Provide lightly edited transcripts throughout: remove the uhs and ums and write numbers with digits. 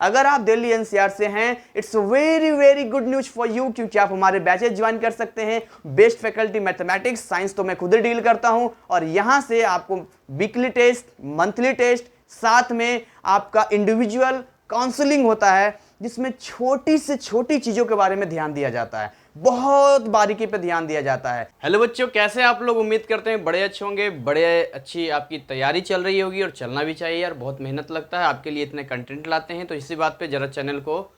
अगर आप दिल्ली एनसीआर से हैं, it's very very good news for you, क्योंकि आप हमारे बैचेज ज्वाइन कर सकते हैं। बेस्ट फैकल्टी मैथमेटिक्स साइंस तो मैं खुद ही डील करता हूं, और यहां से आपको वीकली टेस्ट, मंथली टेस्ट, साथ में आपका इंडिविजुअल काउंसलिंग होता है, जिसमें छोटी से छोटी चीजों के बारे में ध्यान दिया जाता है, बहुत बारीकी पे ध्यान दिया जाता है। हेलो बच्चों, कैसे आप लोग? उम्मीद करते हैं बड़े अच्छे होंगे, बड़े अच्छी आपकी तैयारी चल रही होगी, और चलना भी चाहिए यार, बहुत मेहनत लगता है, आपके लिए इतने कंटेंट लाते हैं, तो इसी बात पे जरा चैनल को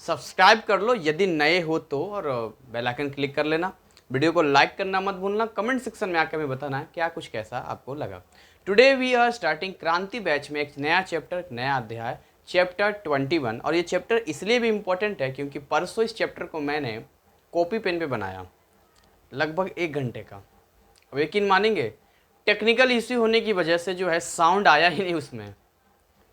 सब्सक्राइब कर लो यदि नए हो तो, और बेल आइकन क्लिक कर लेना। वीडियो को लाइक करना मत भूलना, कमेंट सेक्शन में आकर हमें बताना है क्या कुछ कैसा आपको लगा। टुडे वी आर स्टार्टिंग क्रांति बैच में एक नया चैप्टर, नया अध्याय, चैप्टर 21। और ये चैप्टर इसलिए भी इम्पोर्टेंट है क्योंकि परसों इस चैप्टर को मैंने कॉपी पेन पे बनाया, लगभग 1 घंटे का। अब यकीन मानेंगे, टेक्निकल इश्यू होने की वजह से जो है साउंड आया ही नहीं उसमें।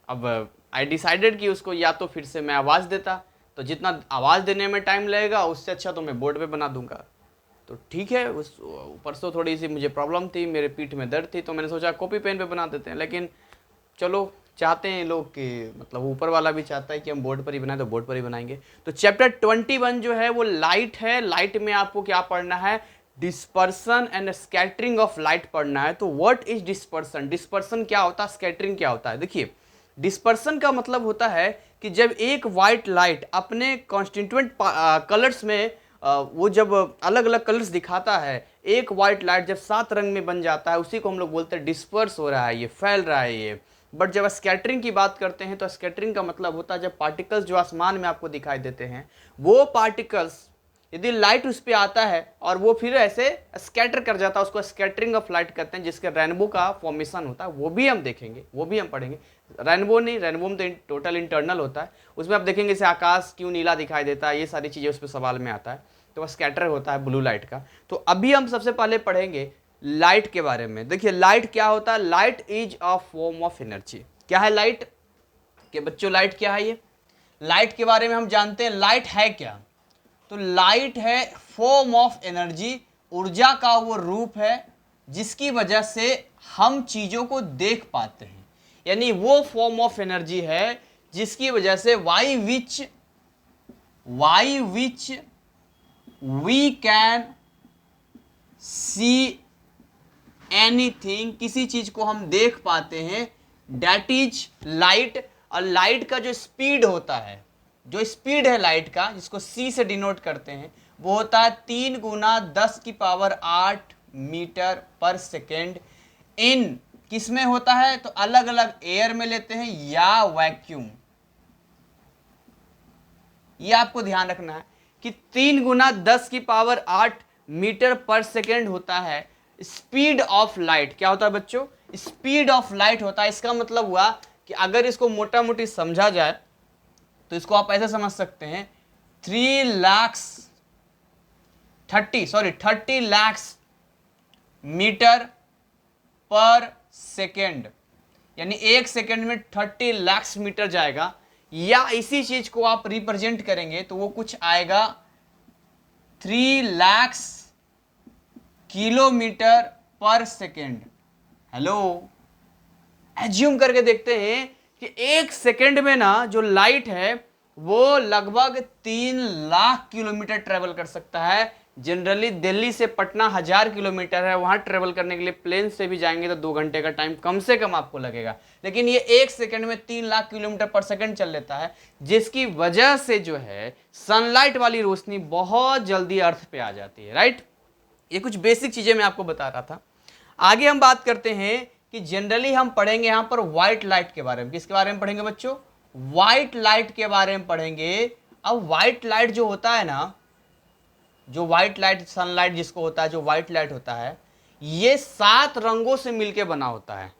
अब आई डिसाइडेड कि उसको या तो फिर से मैं आवाज़ देता, तो जितना आवाज़ देने में टाइम लगेगा उससे अच्छा तो मैं बोर्ड पे बना दूंगा। तो ठीक है, उस परसों थोड़ी सी मुझे प्रॉब्लम थी, मेरे पीठ में दर्द थी, तो मैंने सोचा कॉपी पेन पे बना देते हैं। लेकिन चलो, चाहते हैं लोग कि मतलब ऊपर वाला भी चाहता है कि हम बोर्ड पर ही बनाएं, तो बोर्ड पर ही बनाएंगे। तो चैप्टर 21 जो है वो लाइट है। लाइट में आपको क्या पढ़ना है? Dispersion and scattering of light पढ़ना है। तो व्हाट इज डिस्पर्सन? डिस्पर्सन क्या होता है, स्कैटरिंग क्या होता है? देखिए, डिस्पर्सन का मतलब होता है कि जब एक वाइट लाइट अपने कॉन्स्टिट्यूएंट कलर्स में वो जब अलग अलग कलर्स दिखाता है, एक वाइट लाइट जब 7 रंग में बन जाता है, उसी को हम लोग बोलते हैं डिस्पर्स हो रहा है, ये फैल रहा है ये। बट जब स्कैटरिंग की बात करते हैं तो स्कैटरिंग का मतलब होता है जब पार्टिकल्स जो आसमान में आपको दिखाई देते हैं, वो पार्टिकल्स यदि लाइट उस पर आता है और वो फिर ऐसे स्कैटर कर जाता है, उसको स्कैटरिंग ऑफ लाइट कहते हैं, जिसके रेनबो का फॉर्मेशन होता है। वो भी हम देखेंगे, वो भी हम पढ़ेंगे। रेनबो नहीं, रेनबो में तो टोटल इंटरनल होता है, उसमें आप देखेंगे जैसे आकाश क्यों नीला दिखाई देता है, ये सारी चीज़ें उस पर सवाल में आता है। तो वह स्कैटर होता है ब्लू लाइट का। तो अभी हम सबसे पहले पढ़ेंगे लाइट के बारे में। देखिए, लाइट क्या होता है? Light is a form of energy. क्या है लाइट के बच्चों? लाइट क्या है? ये लाइट के बारे में हम जानते हैं। लाइट है क्या? तो लाइट है फॉर्म ऑफ एनर्जी, ऊर्जा का वो रूप है जिसकी वजह से हम चीजों को देख पाते हैं। यानी वो फॉर्म ऑफ एनर्जी है जिसकी वजह से why which we can see anything, किसी चीज को हम देख पाते हैं, डेट इज लाइट। और लाइट का जो स्पीड होता है, जो स्पीड है लाइट का, जिसको c से डिनोट करते हैं, वो होता है 3 गुना 10⁸ मीटर पर सेकेंड। इन किस में होता है? तो अलग अलग एयर में लेते हैं या वैक्यूम। ये आपको ध्यान रखना है कि 3 गुना 10⁸ मीटर पर सेकेंड होता है स्पीड ऑफ लाइट। क्या होता है बच्चों? स्पीड ऑफ लाइट होता है। इसका मतलब हुआ कि अगर इसको मोटा मोटी समझा जाए तो इसको आप ऐसे समझ सकते हैं, 30 लाख मीटर पर सेकेंड, यानी 1 सेकेंड में 30 लाख मीटर जाएगा। या इसी चीज को आप रिप्रेजेंट करेंगे तो वो कुछ आएगा 3 लाख किलोमीटर पर सेकेंड। हेलो, एज्यूम करके देखते हैं कि 1 सेकेंड में ना जो लाइट है वो लगभग 3 लाख किलोमीटर ट्रेवल कर सकता है। जनरली दिल्ली से पटना 1000 किलोमीटर है, वहां ट्रेवल करने के लिए प्लेन से भी जाएंगे तो 2 घंटे का टाइम कम से कम आपको लगेगा। लेकिन ये 1 सेकेंड में 3 लाख किलोमीटर पर सेकेंड चल लेता है, जिसकी वजह से जो है सनलाइट वाली रोशनी बहुत जल्दी अर्थ पे आ जाती है। राइट, ये कुछ बेसिक चीजें मैं आपको बता रहा था। आगे हम बात करते हैं कि जनरली हम पढ़ेंगे यहां पर व्हाइट लाइट के बारे में। किसके बारे में पढ़ेंगे बच्चों? व्हाइट लाइट के बारे में पढ़ेंगे। अब व्हाइट लाइट जो होता है ना, जो व्हाइट लाइट, सनलाइट जिसको होता है, जो व्हाइट लाइट होता है, ये 7 रंगों से मिलकर बना होता है।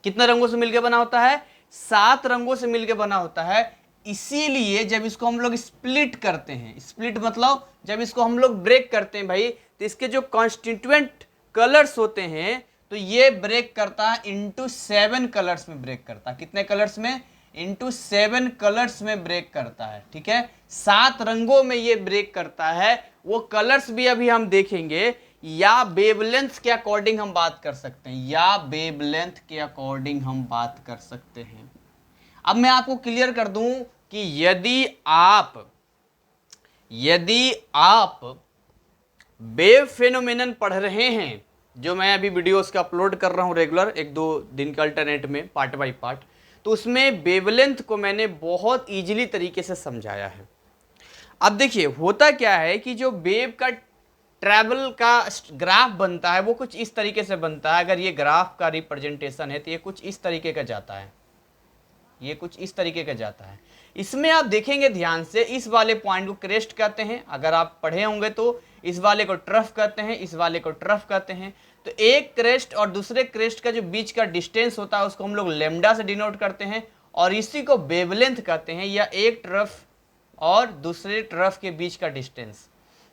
कितने रंगों से मिलकर बना होता है? 7 रंगों से मिलकर बना होता है। इसीलिए जब इसको हम लोग स्प्लिट करते हैं, स्प्लिट मतलब जब इसको हम लोग ब्रेक करते हैं भाई, तो इसके जो कॉन्स्टिट्यूएंट कलर्स होते हैं, तो ये ब्रेक करता है इंटू 7 कलर्स में ब्रेक करता है। कितने कलर्स में? इंटू 7 कलर्स में ब्रेक करता है। ठीक है, 7 रंगों में ये ब्रेक करता है। वो कलर्स भी अभी हम देखेंगे, या वेवलेंथ के अकॉर्डिंग हम बात कर सकते हैं, या वेवलेंथ के अकॉर्डिंग हम बात कर सकते हैं। अब मैं आपको क्लियर कर दूं कि यदि आप वेव फेनोमेनन पढ़ रहे हैं, जो मैं अभी वीडियोस का अपलोड कर रहा हूं रेगुलर, 1-2 दिन के अल्टरनेट में पार्ट बाय पार्ट, तो उसमें वेवलेंथ को मैंने बहुत इजीली तरीके से समझाया है। अब देखिए होता क्या है कि जो वेव का ट्रैवल का ग्राफ बनता है वो कुछ इस तरीके से बनता है। अगर ये ग्राफ का रिप्रेजेंटेशन है तो ये कुछ इस तरीके का जाता है, ये कुछ इस तरीके का जाता है। इसमें आप देखेंगे ध्यान से, इस वाले पॉइंट को क्रेस्ट कहते हैं, अगर आप पढ़े होंगे तो इस वाले को ट्रफ कहते हैं, इस वाले को ट्रफ कहते हैं। तो एक क्रेस्ट और दूसरे क्रेस्ट का जो बीच का डिस्टेंस होता है उसको हम लोग लेमडा से डिनोट करते हैं, और इसी को वेवलेंथ कहते हैं, या एक ट्रफ और दूसरे ट्रफ के बीच का डिस्टेंस।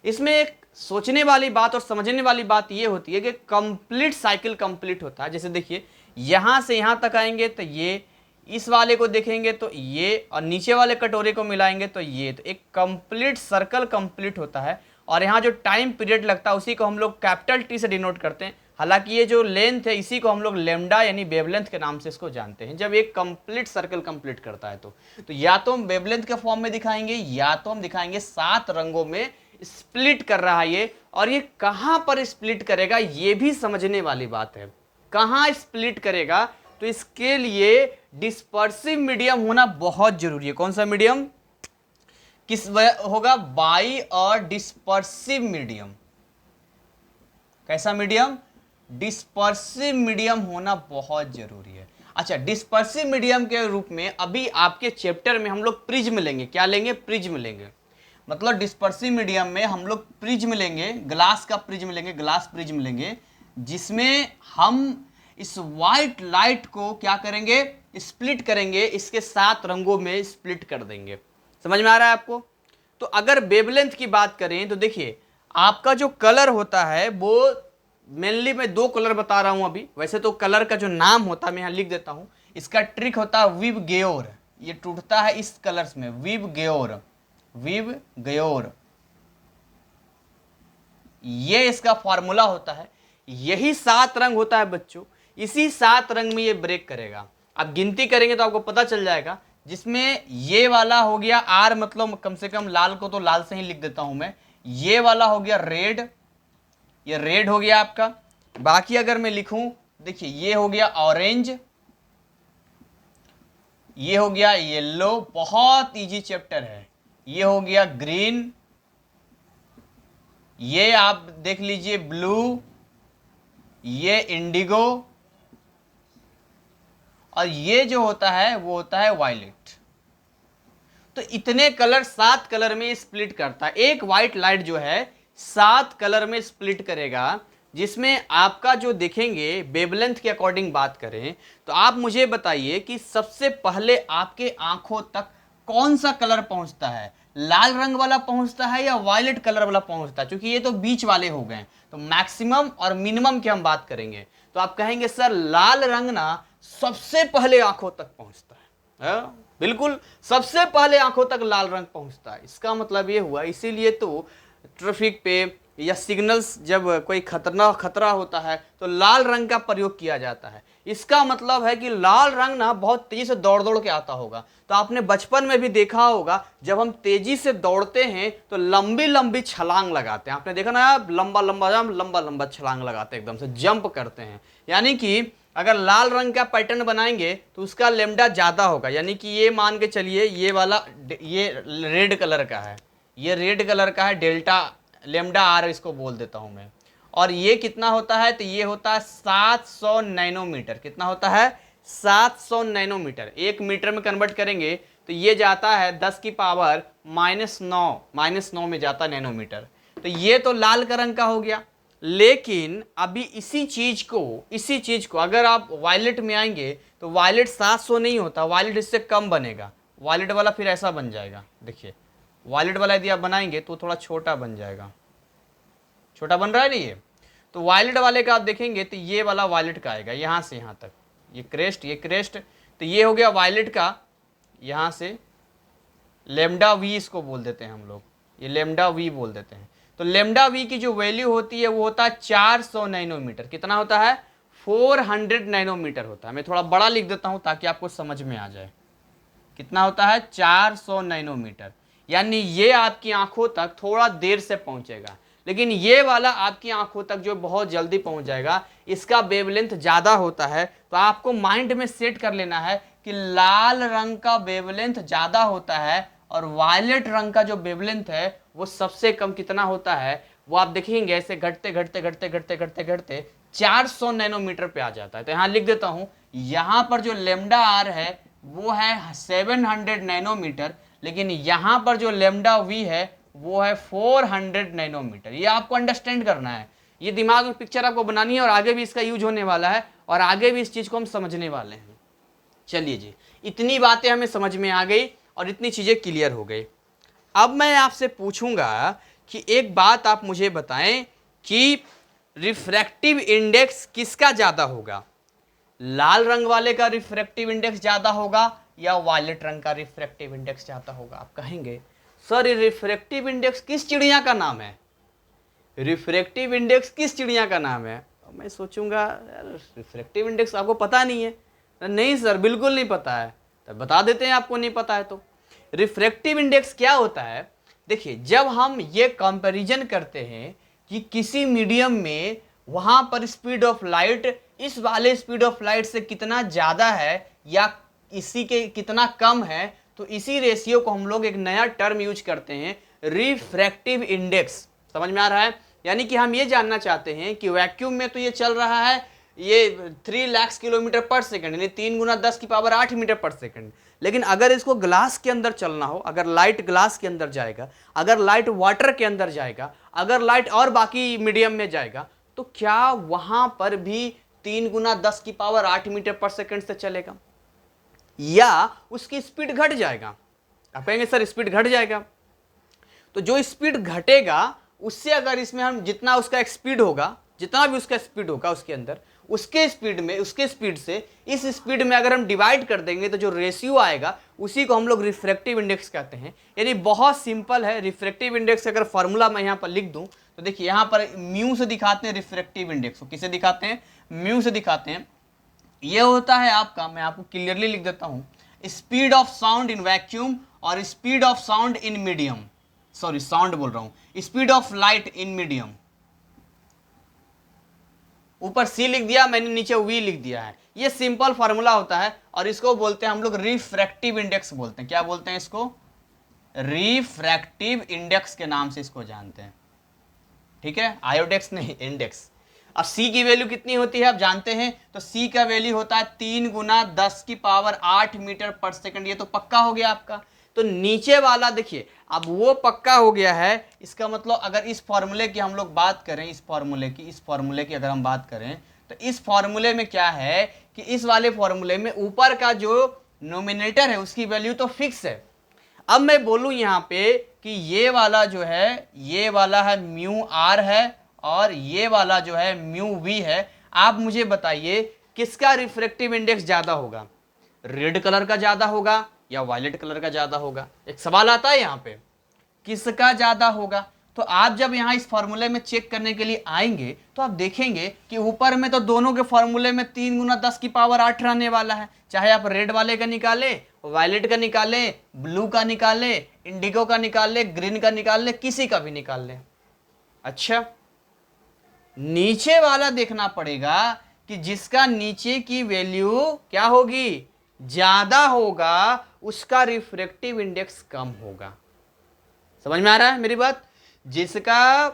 इसमें एक सोचने वाली बात और समझने वाली बात यह होती है कि कंप्लीट साइकिल कंप्लीट होता है। जैसे देखिए यहां से यहां तक आएंगे तो ये, इस वाले को देखेंगे तो ये, और नीचे वाले कटोरे को मिलाएंगे तो ये, तो एक कंप्लीट सर्कल कंप्लीट होता है। और यहाँ जो टाइम पीरियड लगता है उसी को हम लोग कैपिटल टी से डिनोट करते हैं। हालांकि ये जो लेंथ है इसी को हम लोग लेमडा यानी वेवलेंथ के नाम से इसको जानते हैं, जब एक कंप्लीट सर्कल कंप्लीट करता है। तो या तो हम वेवलेंथ के फॉर्म में दिखाएंगे, या तो हम दिखाएंगे 7 रंगों में स्प्लिट कर रहा है ये। और ये कहां पर स्प्लिट करेगा ये भी समझने वाली बात है, कहां स्प्लिट करेगा। तो इसके लिए डिस्पर्सिव मीडियम होना बहुत जरूरी है। कौन सा मीडियम किस होगा? बाई और डिस्पर्सिव मीडियम। कैसा मीडियम? डिस्पर्सिव मीडियम होना बहुत जरूरी है। अच्छा, डिस्पर्सिव मीडियम के रूप में अभी आपके चैप्टर में हम लोग प्रिज्म लेंगे। क्या लेंगे? प्रिज्म लेंगे। मतलब डिस्पर्सिव मीडियम में हम लोग प्रिज्म लेंगे, ग्लास का प्रिज्म लेंगे, ग्लास प्रिज्म लेंगे, जिसमें हम इस व्हाइट लाइट को क्या करेंगे? स्प्लिट करेंगे, इसके 7 रंगों में स्प्लिट कर देंगे। समझ में आ रहा है आपको? तो अगर वेवलेंथ की बात करें तो देखिए आपका जो कलर होता है वो मेनली मैं 2 कलर बता रहा हूं अभी। वैसे तो कलर का जो नाम होता है मैं यहां लिख देता हूं। इसका ट्रिक होता है विव गेयोर, ये टूटता है इस कलर्स में, विव गेयोर, विव गेयोर, ये इसका फॉर्मूला होता है। यही 7 रंग होता है बच्चों, इसी 7 रंग में ये ब्रेक करेगा। अब गिनती करेंगे तो आपको पता चल जाएगा, जिसमें ये वाला हो गया आर, मतलब कम से कम लाल को तो लाल से ही लिख देता हूं मैं। ये वाला हो गया रेड, ये रेड हो गया आपका। बाकी अगर मैं लिखूं, देखिए ये हो गया ऑरेंज, ये हो गया येलो, बहुत इजी चैप्टर है। ये हो गया ग्रीन, ये आप देख लीजिए ब्लू, ये इंडिगो, और ये जो होता है वो होता है वायलेट। तो इतने कलर 7 कलर में स्प्लिट करता है। एक व्हाइट लाइट जो है 7 कलर में स्प्लिट करेगा, जिसमें आपका जो देखेंगे वेवलेंथ के अकॉर्डिंग बात करें तो आप मुझे बताइए कि सबसे पहले आपके आंखों तक कौन सा कलर पहुंचता है? लाल रंग वाला पहुंचता है या वायलेट कलर वाला पहुंचता है? क्योंकि ये तो बीच वाले हो गए। तो मैक्सिमम और मिनिमम की हम बात करेंगे तो आप कहेंगे सर लाल रंग ना सबसे पहले आंखों तक पहुंचता है। बिल्कुल सबसे पहले आंखों तक लाल रंग पहुंचता है। इसका मतलब ये हुआ, इसीलिए तो ट्रैफिक पे या सिग्नल्स जब कोई खतरा होता है तो लाल रंग का प्रयोग किया जाता है। इसका मतलब है कि लाल रंग ना बहुत तेजी से दौड़ दौड़ के आता होगा। तो आपने बचपन में भी देखा होगा, जब हम तेजी से दौड़ते हैं तो लंबी लंबी छलांग लगाते हैं। आपने देखा ना, लंबा लंबा छलांग लगाते हैं, एकदम से जंप करते हैं। यानी कि अगर लाल रंग का पैटर्न बनाएंगे तो उसका लेमडा ज्यादा होगा। यानी कि ये मान के चलिए ये वाला, ये रेड कलर का है, ये रेड कलर का है, डेल्टा लेमडा आर इसको बोल देता हूं मैं। और ये कितना होता है? तो ये होता है 700 नैनोमीटर। कितना होता है? 700 नैनोमीटर। 1 मीटर में कन्वर्ट करेंगे तो ये जाता है 10 की पावर -9 में जाता है नैनोमीटर। तो ये तो लाल का रंग का हो गया। लेकिन अभी इसी चीज को अगर आप वायलेट में आएंगे तो वायलेट 700 नहीं होता, वायलेट इससे कम बनेगा। वायलेट वाला फिर ऐसा बन जाएगा, देखिए वायलेट वाला यदि आप बनाएंगे तो थोड़ा छोटा बन जाएगा। छोटा बन रहा है नहीं ये? तो वायलेट वाले का आप देखेंगे तो ये वाला वायलेट का आएगा, यहां से यहां तक, ये क्रेस्ट। तो ये हो गया वायलेट का, यहां से लेमडा वी इसको बोल देते हैं हम लोग, ये लेमडा वी बोल देते हैं। तो लेमडा वी की जो वैल्यू होती है वो होता है 400 नैनोमीटर। कितना होता है? 400 नैनोमीटर होता है। मैं थोड़ा बड़ा लिख देता हूं ताकि आपको समझ में आ जाए। कितना होता है 400 नैनोमीटर, यानी ये आपकी आंखों तक थोड़ा देर से पहुंचेगा, लेकिन ये वाला आपकी आंखों तक जो बहुत जल्दी पहुंच जाएगा, इसका वेवलेंथ ज़्यादा होता है। तो आपको माइंड में सेट कर लेना है कि लाल रंग का वेवलेंथ ज़्यादा होता है और वायलेट रंग का जो वेवलेंथ है वो सबसे कम कितना होता है, वो आप देखेंगे ऐसे घटते घटते घटते घटते घटते घटते 400 नैनोमीटर पे आ जाता है। तो यहाँ लिख देता हूँ, यहाँ पर जो लेमडा आर है वो है 700 नैनोमीटर, लेकिन यहाँ पर जो लेमडा वी है वो है 400 नैनोमीटर। ये आपको अंडरस्टैंड करना है, ये दिमाग में पिक्चर आपको बनानी है और आगे भी इसका यूज होने वाला है और आगे भी इस चीज़ को हम समझने वाले हैं। चलिए जी, इतनी बातें हमें समझ में आ गई और इतनी चीज़ें क्लियर हो गई। अब मैं आपसे पूछूंगा कि एक बात आप मुझे बताएं कि रिफ्रैक्टिव इंडेक्स किसका ज़्यादा होगा, लाल रंग वाले का रिफ्रैक्टिव इंडेक्स ज़्यादा होगा या वायलेट रंग का रिफ्रैक्टिव इंडेक्स ज़्यादा होगा। आप कहेंगे सर ये रिफ्रैक्टिव इंडेक्स किस चिड़िया का नाम है, रिफ्रैक्टिव इंडेक्स किस चिड़िया का नाम है। मैं सोचूंगा यार रिफ्रैक्टिव इंडेक्स आपको पता नहीं है। नहीं सर बिल्कुल नहीं पता है, तो बता देते हैं आपको नहीं पता है तो। रिफ्रैक्टिव इंडेक्स क्या होता है, देखिए जब हम ये कंपैरिजन करते हैं कि किसी मीडियम में वहाँ पर स्पीड ऑफ लाइट इस वाले स्पीड ऑफ लाइट से कितना ज़्यादा है या इसी के कितना कम है, तो इसी रेशियो को हम लोग एक नया टर्म यूज करते हैं, रिफ्रैक्टिव इंडेक्स। समझ में आ रहा है, यानी कि हम ये जानना चाहते हैं कि वैक्यूम में तो ये चल रहा है ये 3 लाख किलोमीटर पर सेकंड, यानी 3 गुना 10 की पावर 8 मीटर पर सेकंड, लेकिन अगर इसको ग्लास के अंदर चलना हो, अगर लाइट ग्लास के अंदर जाएगा, अगर लाइट वाटर के अंदर जाएगा, अगर लाइट और बाकी मीडियम में जाएगा, तो क्या वहां पर भी 3 गुना 10 की पावर 8 मीटर पर सेकंड से चलेगा या उसकी स्पीड घट जाएगा। आप कहेंगे सर स्पीड घट जाएगा, तो जो स्पीड घटेगा उससे अगर इसमें हम जितना उसका स्पीड होगा, जितना भी उसका स्पीड होगा उसके अंदर, उसके स्पीड से इस स्पीड में अगर हम डिवाइड कर देंगे तो जो रेशियो आएगा उसी को हम लोग रिफ्रैक्टिव इंडेक्स कहते हैं। यानी बहुत सिंपल है। रिफ्रैक्टिव इंडेक्स अगर फॉर्मूला मैं यहाँ पर लिख दूं तो देखिए यहाँ पर म्यू से दिखाते हैं रिफ्रैक्टिव इंडेक्स को, किसे दिखाते हैं, म्यू से दिखाते हैं। ये होता है आपका, मैं आपको क्लियरली लिख देता हूँ, speed of sound in vacuum और speed of sound in medium, sorry sound बोल रहा हूं, speed of light in medium. ऊपर सी लिख दिया मैंने, नीचे वी लिख दिया है। ये सिंपल फार्मूला होता है और इसको बोलते हैं हम लोग रिफ्रैक्टिव इंडेक्स बोलते हैं। क्या बोलते हैं इसको, रिफ्रैक्टिव इंडेक्स के नाम से इसको जानते हैं, ठीक है, आयोडेक्स नहीं इंडेक्स। अब C की वैल्यू कितनी होती है आप जानते हैं, तो C का वैल्यू होता है 3 गुना 10 की पावर 8 मीटर पर सेकंड। ये तो पक्का हो गया आपका। तो नीचे वाला देखिए अब वो पक्का हो गया है, इसका मतलब अगर इस फॉर्मूले की हम लोग बात करें, इस फॉर्मूले की अगर हम बात करें तो इस फॉर्मूले में क्या है कि इस वाले फॉर्मूले में ऊपर का जो नोमिनेटर है उसकी वैल्यू तो फिक्स है। अब मैं बोलूं यहाँ पे कि ये वाला जो है, ये वाला है म्यू आर है और ये वाला जो है म्यू वी है। आप मुझे बताइए किसका रिफ्रैक्टिव इंडेक्स ज्यादा होगा, रेड कलर का ज्यादा होगा या वायलेट कलर का ज्यादा होगा। एक सवाल आता है यहाँ पे, किसका ज्यादा होगा। तो आप जब यहाँ इस फॉर्मूले में चेक करने के लिए आएंगे तो आप देखेंगे कि ऊपर में तो दोनों के फॉर्मूले में 3 गुना 10 की पावर 8 रहने वाला है। चाहे आप रेड वाले का निकाले, वायलेट का निकाले, ब्लू का निकाले, इंडिगो का निकाले, ग्रीन का निकाले, किसी का भी निकाल ले। अच्छा, नीचे वाला देखना पड़ेगा कि जिसका नीचे की वैल्यू क्या होगी, ज्यादा होगा, उसका रिफ्रैक्टिव इंडेक्स कम होगा। समझ में आ रहा है मेरी बात। जिसका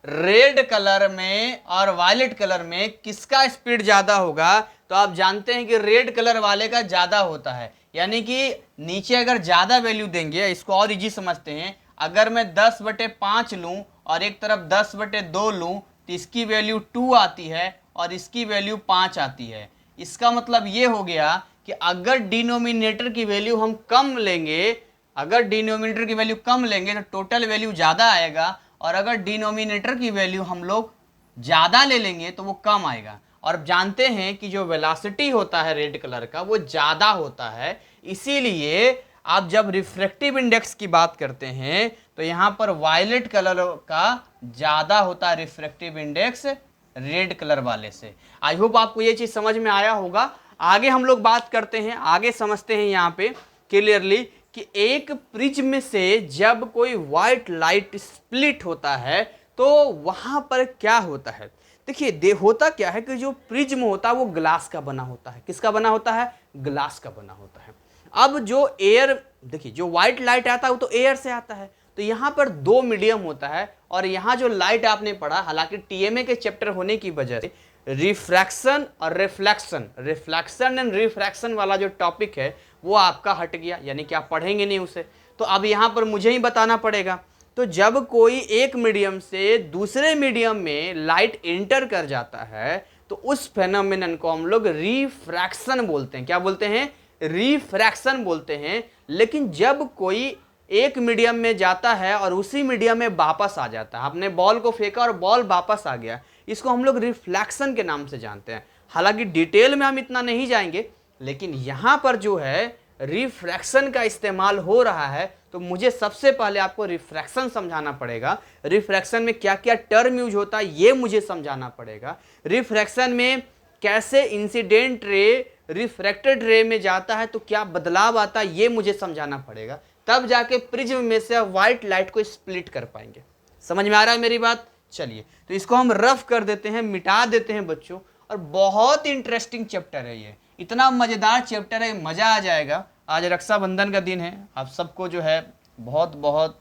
रेड कलर में और वायलेट कलर में किसका स्पीड ज्यादा होगा, तो आप जानते हैं कि रेड कलर वाले का ज्यादा होता है। यानी कि नीचे अगर ज्यादा वैल्यू देंगे, इसको और इजी समझते हैं, अगर मैं 10/5 लूं और एक तरफ 10/2 लूं तो इसकी वैल्यू 2 आती है और इसकी वैल्यू 5 आती है। इसका मतलब ये हो गया कि अगर डिनोमिनेटर की वैल्यू हम कम लेंगे, अगर डिनोमिनेटर की वैल्यू कम लेंगे तो टोटल वैल्यू ज़्यादा आएगा, और अगर डिनोमिनेटर की वैल्यू हम लोग ज़्यादा ले लेंगे तो वो कम आएगा। और जानते हैं कि जो वेलोसिटी होता है रेड कलर का वो ज़्यादा होता है, इसीलिए आप जब रिफ्रैक्टिव इंडेक्स की बात करते हैं तो यहाँ पर वायलेट कलर का ज़्यादा होता है रिफ्रैक्टिव इंडेक्स रेड कलर वाले से। आई होप आपको ये चीज़ समझ में आया होगा। आगे हम लोग बात करते हैं, आगे समझते हैं यहाँ पे क्लियरली कि एक प्रिज्म से जब कोई व्हाइट लाइट स्प्लिट होता है तो वहां पर क्या होता है। देखिए होता क्या है कि जो प्रिज्म होता है वो ग्लास का बना होता है। किसका बना होता है? ग्लास का बना होता है। अब जो एयर, देखिए जो व्हाइट लाइट आता है वो तो एयर से आता है, तो यहाँ पर दो मीडियम होता है और यहाँ जो लाइट आपने पढ़ा, हालांकि टीएमए के चैप्टर होने की वजह से रिफ्रैक्शन और रिफ्लेक्शन, रिफ्लेक्शन एंड रिफ्रैक्शन वाला जो टॉपिक है वो आपका हट गया, यानी कि आप पढ़ेंगे नहीं उसे। तो अब यहाँ पर मुझे ही बताना पड़ेगा। तो जब कोई एक मीडियम से दूसरे मीडियम में लाइट एंटर कर जाता है तो उस फेनोमेनन को हम लोग रिफ्रैक्शन बोलते हैं। क्या बोलते हैं? रिफ्रैक्शन बोलते हैं। लेकिन जब कोई एक मीडियम में जाता है और उसी मीडियम में वापस आ जाता है, आपने बॉल को फेंका और बॉल वापस आ गया, इसको हम लोग रिफ्लेक्शन के नाम से जानते हैं। हालांकि डिटेल में हम इतना नहीं जाएंगे, लेकिन यहाँ पर जो है रिफ्रैक्शन का इस्तेमाल हो रहा है, तो मुझे सबसे पहले आपको रिफ्रैक्शन समझाना पड़ेगा। रिफ्रैक्शन में क्या क्या टर्म यूज होता है ये मुझे समझाना पड़ेगा। रिफ्रैक्शन में कैसे इंसिडेंट रे रिफ्रैक्टेड रे में जाता है तो क्या बदलाव आता है ये मुझे समझाना पड़ेगा, तब जाके प्रिज्म में से व्हाइट लाइट को स्प्लिट कर पाएंगे। समझ में आ रहा है मेरी बात? चलिए तो इसको हम रफ कर देते हैं, मिटा देते हैं बच्चों। और बहुत इंटरेस्टिंग चैप्टर है ये, इतना मजेदार चैप्टर है, मजा आ जाएगा। आज रक्षाबंधन का दिन है, आप सबको जो है बहुत बहुत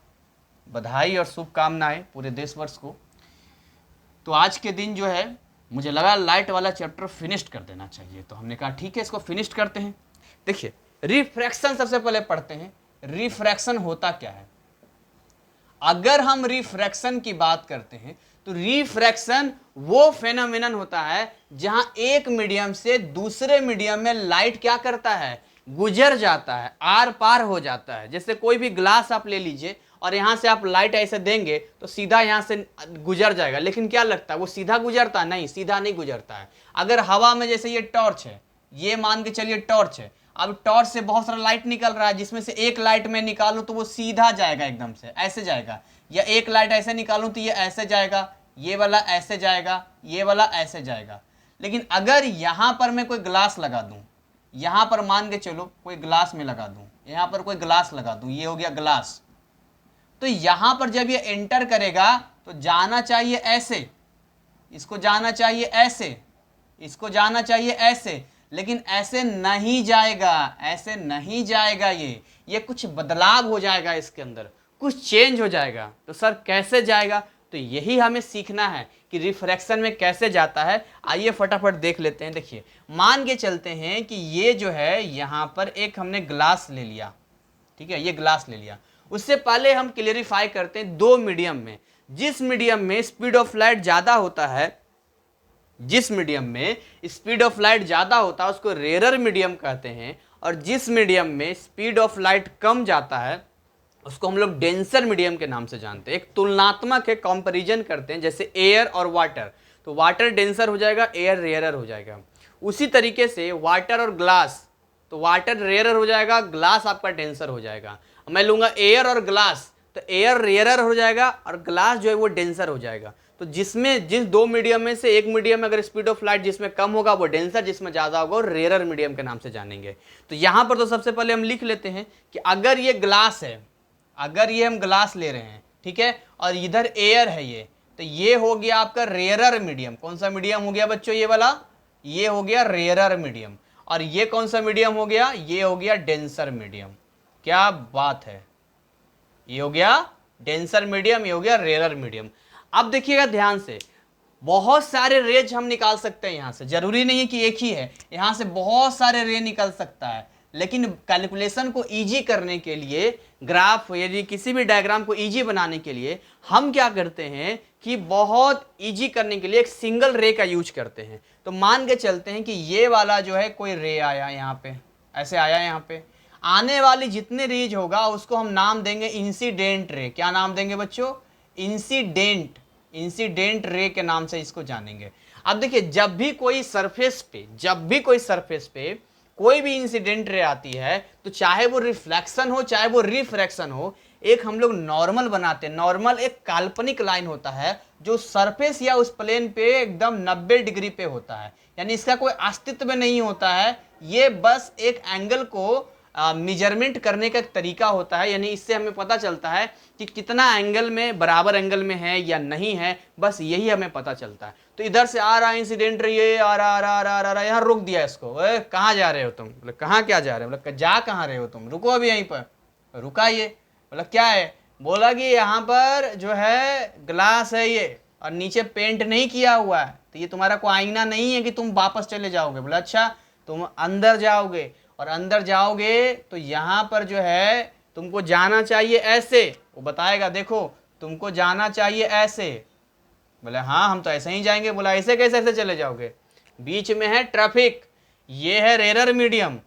बधाई और शुभकामनाएं पूरे देशवर्ष को। तो आज के दिन जो है मुझे लगा लाइट वाला चैप्टर फिनिश्ड कर देना चाहिए, तो हमने कहा ठीक है इसको फिनिश्ड करते हैं। देखिए रिफ्रैक्शन सबसे पहले पढ़ते हैं। रिफ्रैक्शन होता क्या है? अगर हम रिफ्रैक्शन की बात करते हैं तो रिफ्रैक्शन वो फेनोमेनन होता है जहां एक मीडियम से दूसरे मीडियम में लाइट क्या करता है? गुजर जाता है, आर पार हो जाता है। जैसे कोई भी ग्लास आप ले लीजिए और यहां से आप लाइट ऐसे देंगे तो सीधा यहां से गुजर जाएगा, लेकिन क्या लगता है वो सीधा गुजरता है? नहीं, सीधा नहीं गुजरता है। अगर हवा में, जैसे ये टॉर्च है, ये मान के चलिए टॉर्च है, अब टॉर्च से बहुत सारा लाइट निकल रहा है, जिसमें से एक लाइट में निकालूं तो वो सीधा जाएगा, एकदम से ऐसे जाएगा, या एक लाइट ऐसे निकालूं तो ये ऐसे जाएगा, ये वाला ऐसे जाएगा, ये वाला ऐसे जाएगा। लेकिन अगर यहां पर मैं कोई ग्लास लगा दूं, यहां पर मान के चलो कोई ग्लास में लगा दूं, यहां पर कोई ग्लास लगा दूं, ये हो गया ग्लास, तो यहां पर जब ये एंटर करेगा तो जाना चाहिए ऐसे, इसको जाना चाहिए ऐसे, इसको जाना चाहिए ऐसे, लेकिन ऐसे नहीं जाएगा, ऐसे नहीं जाएगा। ये कुछ बदलाव हो जाएगा, इसके अंदर कुछ चेंज हो जाएगा। तो सर कैसे जाएगा? तो यही हमें सीखना है कि रिफ्रैक्शन में कैसे जाता है। आइए फटाफट देख लेते हैं। देखिए मान के चलते हैं कि ये जो है यहाँ पर एक हमने ग्लास ले लिया, ठीक है, ये ग्लास ले लिया। उससे पहले हम क्लियरिफाई करते हैं दो मीडियम में, जिस मीडियम में स्पीड ऑफ लाइट ज़्यादा होता है, जिस मीडियम में स्पीड ऑफ लाइट ज़्यादा होता है उसको रेयर मीडियम कहते हैं, और जिस मीडियम में स्पीड ऑफ लाइट कम जाता है उसको हम लोग डेंसर मीडियम के नाम से जानते हैं। एक तुलनात्मक है, कंपैरिजन करते हैं, जैसे एयर और वाटर, तो वाटर डेंसर हो जाएगा, एयर रेयरर हो जाएगा। उसी तरीके से वाटर और ग्लास, तो वाटर रेयरर हो जाएगा, ग्लास आपका डेंसर हो जाएगा। मैं लूंगा एयर और ग्लास, तो एयर रेयरर हो जाएगा और ग्लास जो है वो डेंसर हो जाएगा। तो जिस दो मीडियम में से एक मीडियम में अगर स्पीड ऑफ लाइट जिसमें कम होगा वो डेंसर, जिसमें ज़्यादा होगा वो रेयरर मीडियम के नाम से जानेंगे। तो यहाँ पर तो सबसे पहले हम लिख लेते हैं कि अगर ये ग्लास है, अगर ये हम ग्लास ले रहे हैं, ठीक है, और इधर एयर है ये, तो ये हो गया आपका रेयरर मीडियम। कौन सा मीडियम हो गया बच्चों? ये वाला, ये हो गया रेयरर मीडियम। और ये कौन सा मीडियम हो गया? ये हो गया डेंसर मीडियम। क्या बात है, ये हो गया डेंसर मीडियम, ये हो गया रेयरर मीडियम। अब देखिएगा ध्यान से, बहुत सारे रेज हम निकाल सकते हैं यहाँ से, जरूरी नहीं है कि एक ही है, यहाँ से बहुत सारे रे निकल सकता है। लेकिन कैलकुलेशन को इजी करने के लिए, ग्राफ यदि किसी भी डायग्राम को इजी बनाने के लिए हम क्या करते हैं कि बहुत इजी करने के लिए एक सिंगल रे का यूज करते हैं। तो मान के चलते हैं कि ये वाला जो है कोई रे आया यहाँ पे, ऐसे आया यहाँ पे, आने वाली जितने रेज होगा उसको हम नाम देंगे इंसिडेंट रे। क्या नाम देंगे बच्चों? इंसिडेंट, इंसिडेंट रे के नाम से इसको जानेंगे। अब देखिए जब भी कोई सरफेस पे कोई भी इंसिडेंट रे आती है, तो चाहे वो रिफ्लेक्शन हो चाहे वो रिफ्रैक्शन हो, एक हम लोग नॉर्मल बनाते हैं। नॉर्मल एक काल्पनिक लाइन होता है जो सरफेस या उस प्लेन पे एकदम 90 डिग्री पे होता है, यानी इसका कोई अस्तित्व नहीं होता है ये बस एक एंगल को मेजरमेंट करने का एक तरीका होता है, यानी इससे हमें पता चलता है कि कितना एंगल में बराबर एंगल में है या नहीं है, बस यही हमें पता चलता है। तो इधर से आ रहा इंसिडेंट रे, ये आ रहा यहाँ रोक दिया इसको, कहाँ जा रहे हो तुम, बोले कहाँ क्या जा रहे हो, बोले जा कहाँ रहे हो तुम, रुको अभी यहीं पर। रुका ये, बोला क्या है, बोला कि यहाँ पर जो है ग्लास है ये और नीचे पेंट नहीं किया हुआ है, तो ये तुम्हारा कोई आईना नहीं है कि तुम वापस चले जाओगे। बोला अच्छा, तुम अंदर जाओगे और अंदर जाओगे तो यहाँ पर जो है तुमको जाना चाहिए ऐसे, वो बताएगा देखो तुमको जाना चाहिए ऐसे। बोले हाँ हम तो ऐसे ही जाएंगे। बोला ऐसे कैसे ऐसे चले जाओगे, बीच में है ट्रैफिक, ये है रेयरर मीडियम,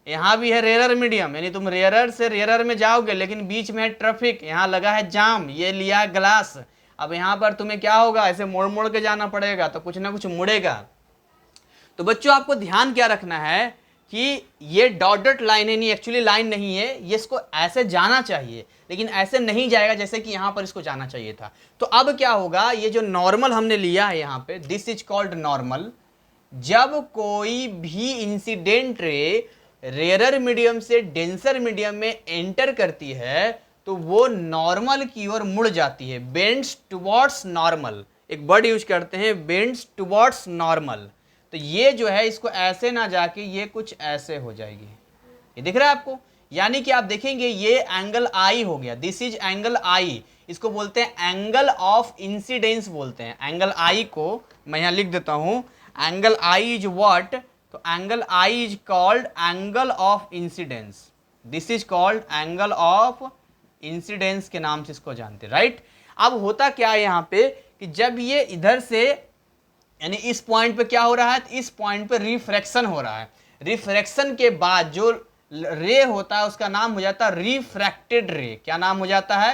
यहाँ भी है रेयरर मीडियम, यानी तुम रेयरर से रेयरर में जाओगे लेकिन बीच में है ट्रैफिक, यहाँ लगा है जाम, ये लिया है ग्लास। अब यहाँ पर तुम्हें क्या होगा, ऐसे मोड़ मोड़ के जाना पड़ेगा, तो कुछ ना कुछ मुड़ेगा। तो बच्चों आपको ध्यान क्या रखना है कि ये डॉट डॉट लाइन है, नहीं एक्चुअली लाइन नहीं है, ये इसको ऐसे जाना चाहिए लेकिन ऐसे नहीं जाएगा जैसे कि यहां पर इसको जाना चाहिए था। तो अब क्या होगा, ये जो नॉर्मल हमने लिया है यहां पे, दिस इज कॉल्ड नॉर्मल। जब कोई भी इंसिडेंट रे रेयरर मीडियम से डेंसर मीडियम में एंटर करती है तो वो नॉर्मल की ओर मुड़ जाती है, बेंड्स टुवर्ड्स नॉर्मल। एक वर्ड यूज करते हैं बेंड्स टुवर्ड्स नॉर्मल। तो ये जो है इसको ऐसे ना जाके ये कुछ ऐसे हो जाएगी, ये दिख रहा है आपको, यानी कि आप देखेंगे ये एंगल आई हो गया, दिस इज एंगल आई, इसको बोलते हैं एंगल ऑफ इंसिडेंस बोलते हैं। एंगल आई को मैं यहां लिख देता हूं, एंगल आई इज व्हाट, तो angle I is called angle of incidence, this is called angle of incidence के नाम से इसको जानते हैं, राइट। अब होता क्या है यहां पे कि जब ये इधर से यानी इस पॉइंट पे क्या हो रहा है, इस पॉइंट पे रिफ्रैक्शन हो रहा है, रिफ्रैक्शन के बाद जो रे होता है उसका नाम हो जाता है रिफ्रैक्टेड रे। क्या नाम हो जाता है,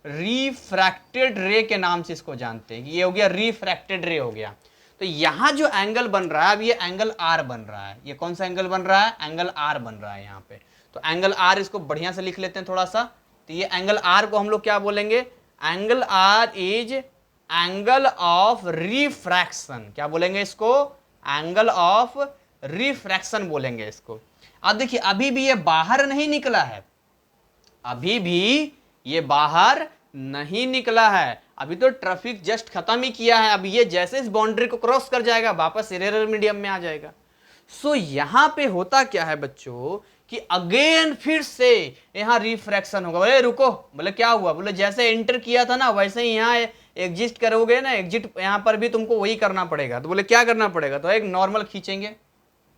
रिफ्रैक्टेड रे के नाम से इसको जानते हैं कि ये हो गया रिफ्रैक्टेड रे हो गया। तो यहां जो एंगल बन रहा है अब ये एंगल आर बन रहा है, ये कौन सा एंगल बन रहा है, एंगल आर बन रहा है यहाँ पे। तो एंगल आर इसको बढ़िया से लिख लेते हैं थोड़ा सा, तो ये एंगल आर को हम लोग क्या बोलेंगे, angle R is angle of refraction. क्या बोलेंगे इसको, एंगल ऑफ रिफ्रैक्शन बोलेंगे इसको। अब देखिए अभी भी ये बाहर नहीं निकला है, अभी भी ये बाहर नहीं निकला है, अभी तो ट्रैफिक जस्ट खत्म ही किया है। अभी ये जैसे इस बाउंड्री को क्रॉस कर जाएगा वापस रेयरर मीडियम में आ जाएगा। सो यहां पे होता क्या है बच्चों कि अगेन फिर से यहां रिफ्रैक्शन होगा। बोले रुको, बोले क्या हुआ, बोले जैसे एंटर किया था ना वैसे ही यहां एग्जिट करोगे ना, एग्जिट यहां पर भी तुमको वही करना पड़ेगा। तो बोले क्या करना पड़ेगा, तो एक नॉर्मल खींचेंगे,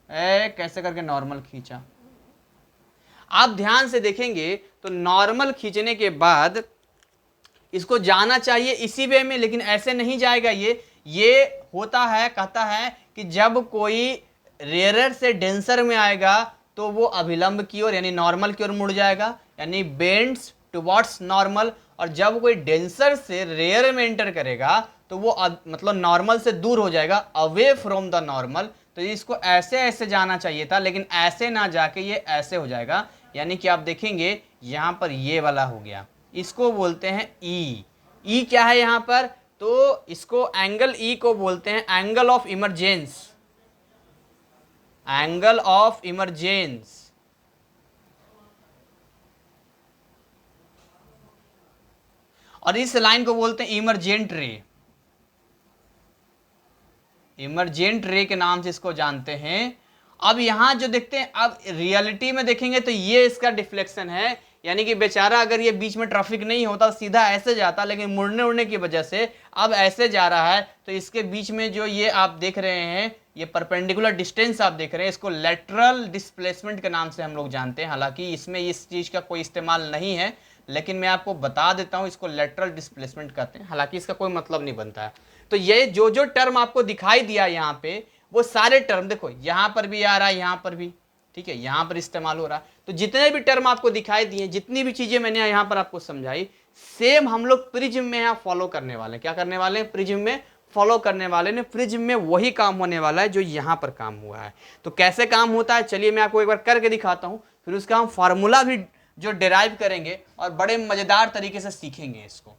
कैसे करके नॉर्मल खींचा। आप ध्यान से देखेंगे तो नॉर्मल खींचने के बाद इसको जाना चाहिए इसी वे में, लेकिन ऐसे नहीं जाएगा। ये होता है, कहता है कि जब कोई रेयरर से डेंसर में आएगा तो वो अभिलंब की ओर यानी नॉर्मल की ओर मुड़ जाएगा, यानी बेंड्स टुवर्ड्स नॉर्मल। और जब कोई डेंसर से रेयर में एंटर करेगा तो वो मतलब नॉर्मल से दूर हो जाएगा, अवे फ्रॉम द नॉर्मल। तो इसको ऐसे ऐसे जाना चाहिए था लेकिन ऐसे ना जाके ये ऐसे हो जाएगा, यानी कि आप देखेंगे यहां पर ये वाला हो गया, इसको बोलते हैं ई। ई क्या है यहां पर, तो इसको एंगल ई को बोलते हैं angle of emergence, angle of emergence. और इस लाइन को बोलते हैं इमरजेंट रे, इमरजेंट रे के नाम से इसको जानते हैं। अब यहां जो देखते हैं, अब रियलिटी में देखेंगे तो ये इसका डिफ्लेक्शन है, यानी कि बेचारा अगर ये बीच में ट्रैफिक नहीं होता सीधा ऐसे जाता, लेकिन मुड़ने उड़ने की वजह से अब ऐसे जा रहा है। तो इसके बीच में जो ये आप देख रहे हैं, ये परपेंडिकुलर डिस्टेंस आप देख रहे हैं, इसको लेटरल डिस्प्लेसमेंट के नाम से हम लोग जानते हैं। हालांकि इसमें इस चीज का कोई इस्तेमाल नहीं है, लेकिन मैं आपको बता देता हूं इसको लेटरल डिस्प्लेसमेंट कहते हैं, हालांकि इसका कोई मतलब नहीं बनता है। तो ये जो जो टर्म आपको दिखाई दिया यहाँ पे, वो सारे टर्म देखो यहां पर भी आ रहा है, यहां पर भी, ठीक है, यहां पर इस्तेमाल हो रहा है। तो जितने भी टर्म आपको दिखाई दिए, जितनी भी चीजें मैंने यहां पर आपको समझाई, सेम हम लोग प्रिज्म में यहां फॉलो करने वाले हैं। क्या करने वाले हैं, प्रिज्म में फॉलो करने वाले ने, प्रिज्म में वही काम होने वाला है जो यहां पर काम हुआ है। तो कैसे काम होता है, चलिए मैं आपको एक बार करके दिखाता हूं, फिर उसका हम फार्मूला भी जो डिराइव करेंगे और बड़े मजेदार तरीके से सीखेंगे इसको।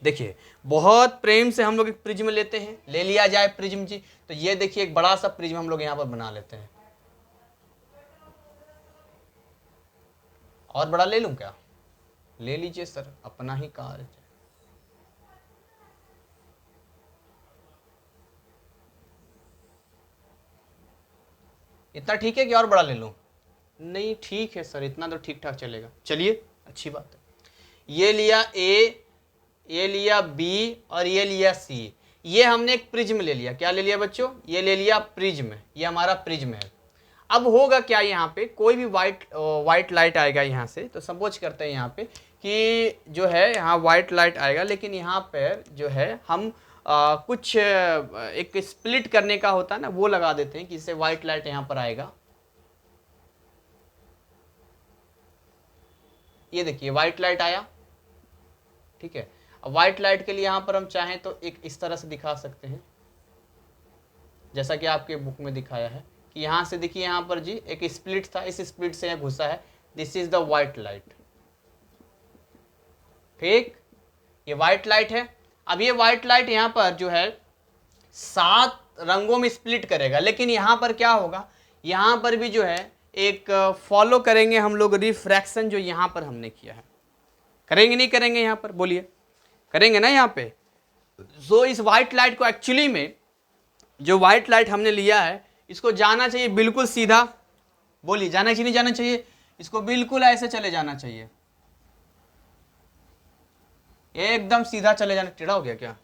देखिए बहुत प्रेम से हम लोग एक प्रिज्म लेते हैं, ले लिया जाए प्रिज्म जी। तो ये देखिए एक बड़ा सा प्रिज्म हम लोग यहाँ पर बना लेते हैं, और बड़ा ले लूं क्या? ले लीजिए सर, अपना ही कार्य। इतना ठीक है कि और बड़ा ले लूं? नहीं ठीक है सर, इतना तो ठीक ठाक चलेगा। चलिए अच्छी बात है। ये लिया ए, ये लिया बी और ये लिया सी। ये हमने एक प्रिज्म ले लिया। क्या ले लिया बच्चों? ये ले लिया प्रिज्म। ये हमारा प्रिज्म है। अब होगा क्या, यहाँ पे कोई भी वाइट लाइट आएगा यहाँ से, तो सपोज करते हैं यहाँ पे कि जो है यहाँ वाइट लाइट आएगा, लेकिन यहाँ पर जो है हम कुछ एक स्प्लिट करने का होता है ना, वो लगा देते हैं कि इससे वाइट लाइट यहाँ पर आएगा। ये देखिए वाइट लाइट आया, ठीक है। अब वाइट लाइट के लिए यहाँ पर हम चाहें तो एक इस तरह से दिखा सकते हैं, जैसा कि आपके बुक में दिखाया है कि यहाँ से देखिए यहाँ पर जी एक स्प्लिट था, इस स्प्लिट से यहाँ घुसा है। This is the white light, ठीक, ये वाइट लाइट है। अब ये वाइट लाइट यहाँ पर जो है 7 रंगों में स्प्लिट करेगा, लेकिन यहाँ पर क्या होगा, यहाँ पर भी जो है एक फॉलो करेंगे हम लोग रिफ्रैक्शन, जो यहाँ पर हमने किया है। करेंगे नहीं करेंगे? यहाँ पर बोलिए, करेंगे ना यहाँ पे। सो इस वाइट लाइट को एक्चुअली में, जो वाइट लाइट हमने लिया है, इसको जाना चाहिए बिल्कुल सीधा। बोलिए जाना चाहिए नहीं जाना चाहिए? इसको बिल्कुल ऐसे चले जाना चाहिए, एकदम सीधा चले जाना। टेढ़ा हो गया क्या?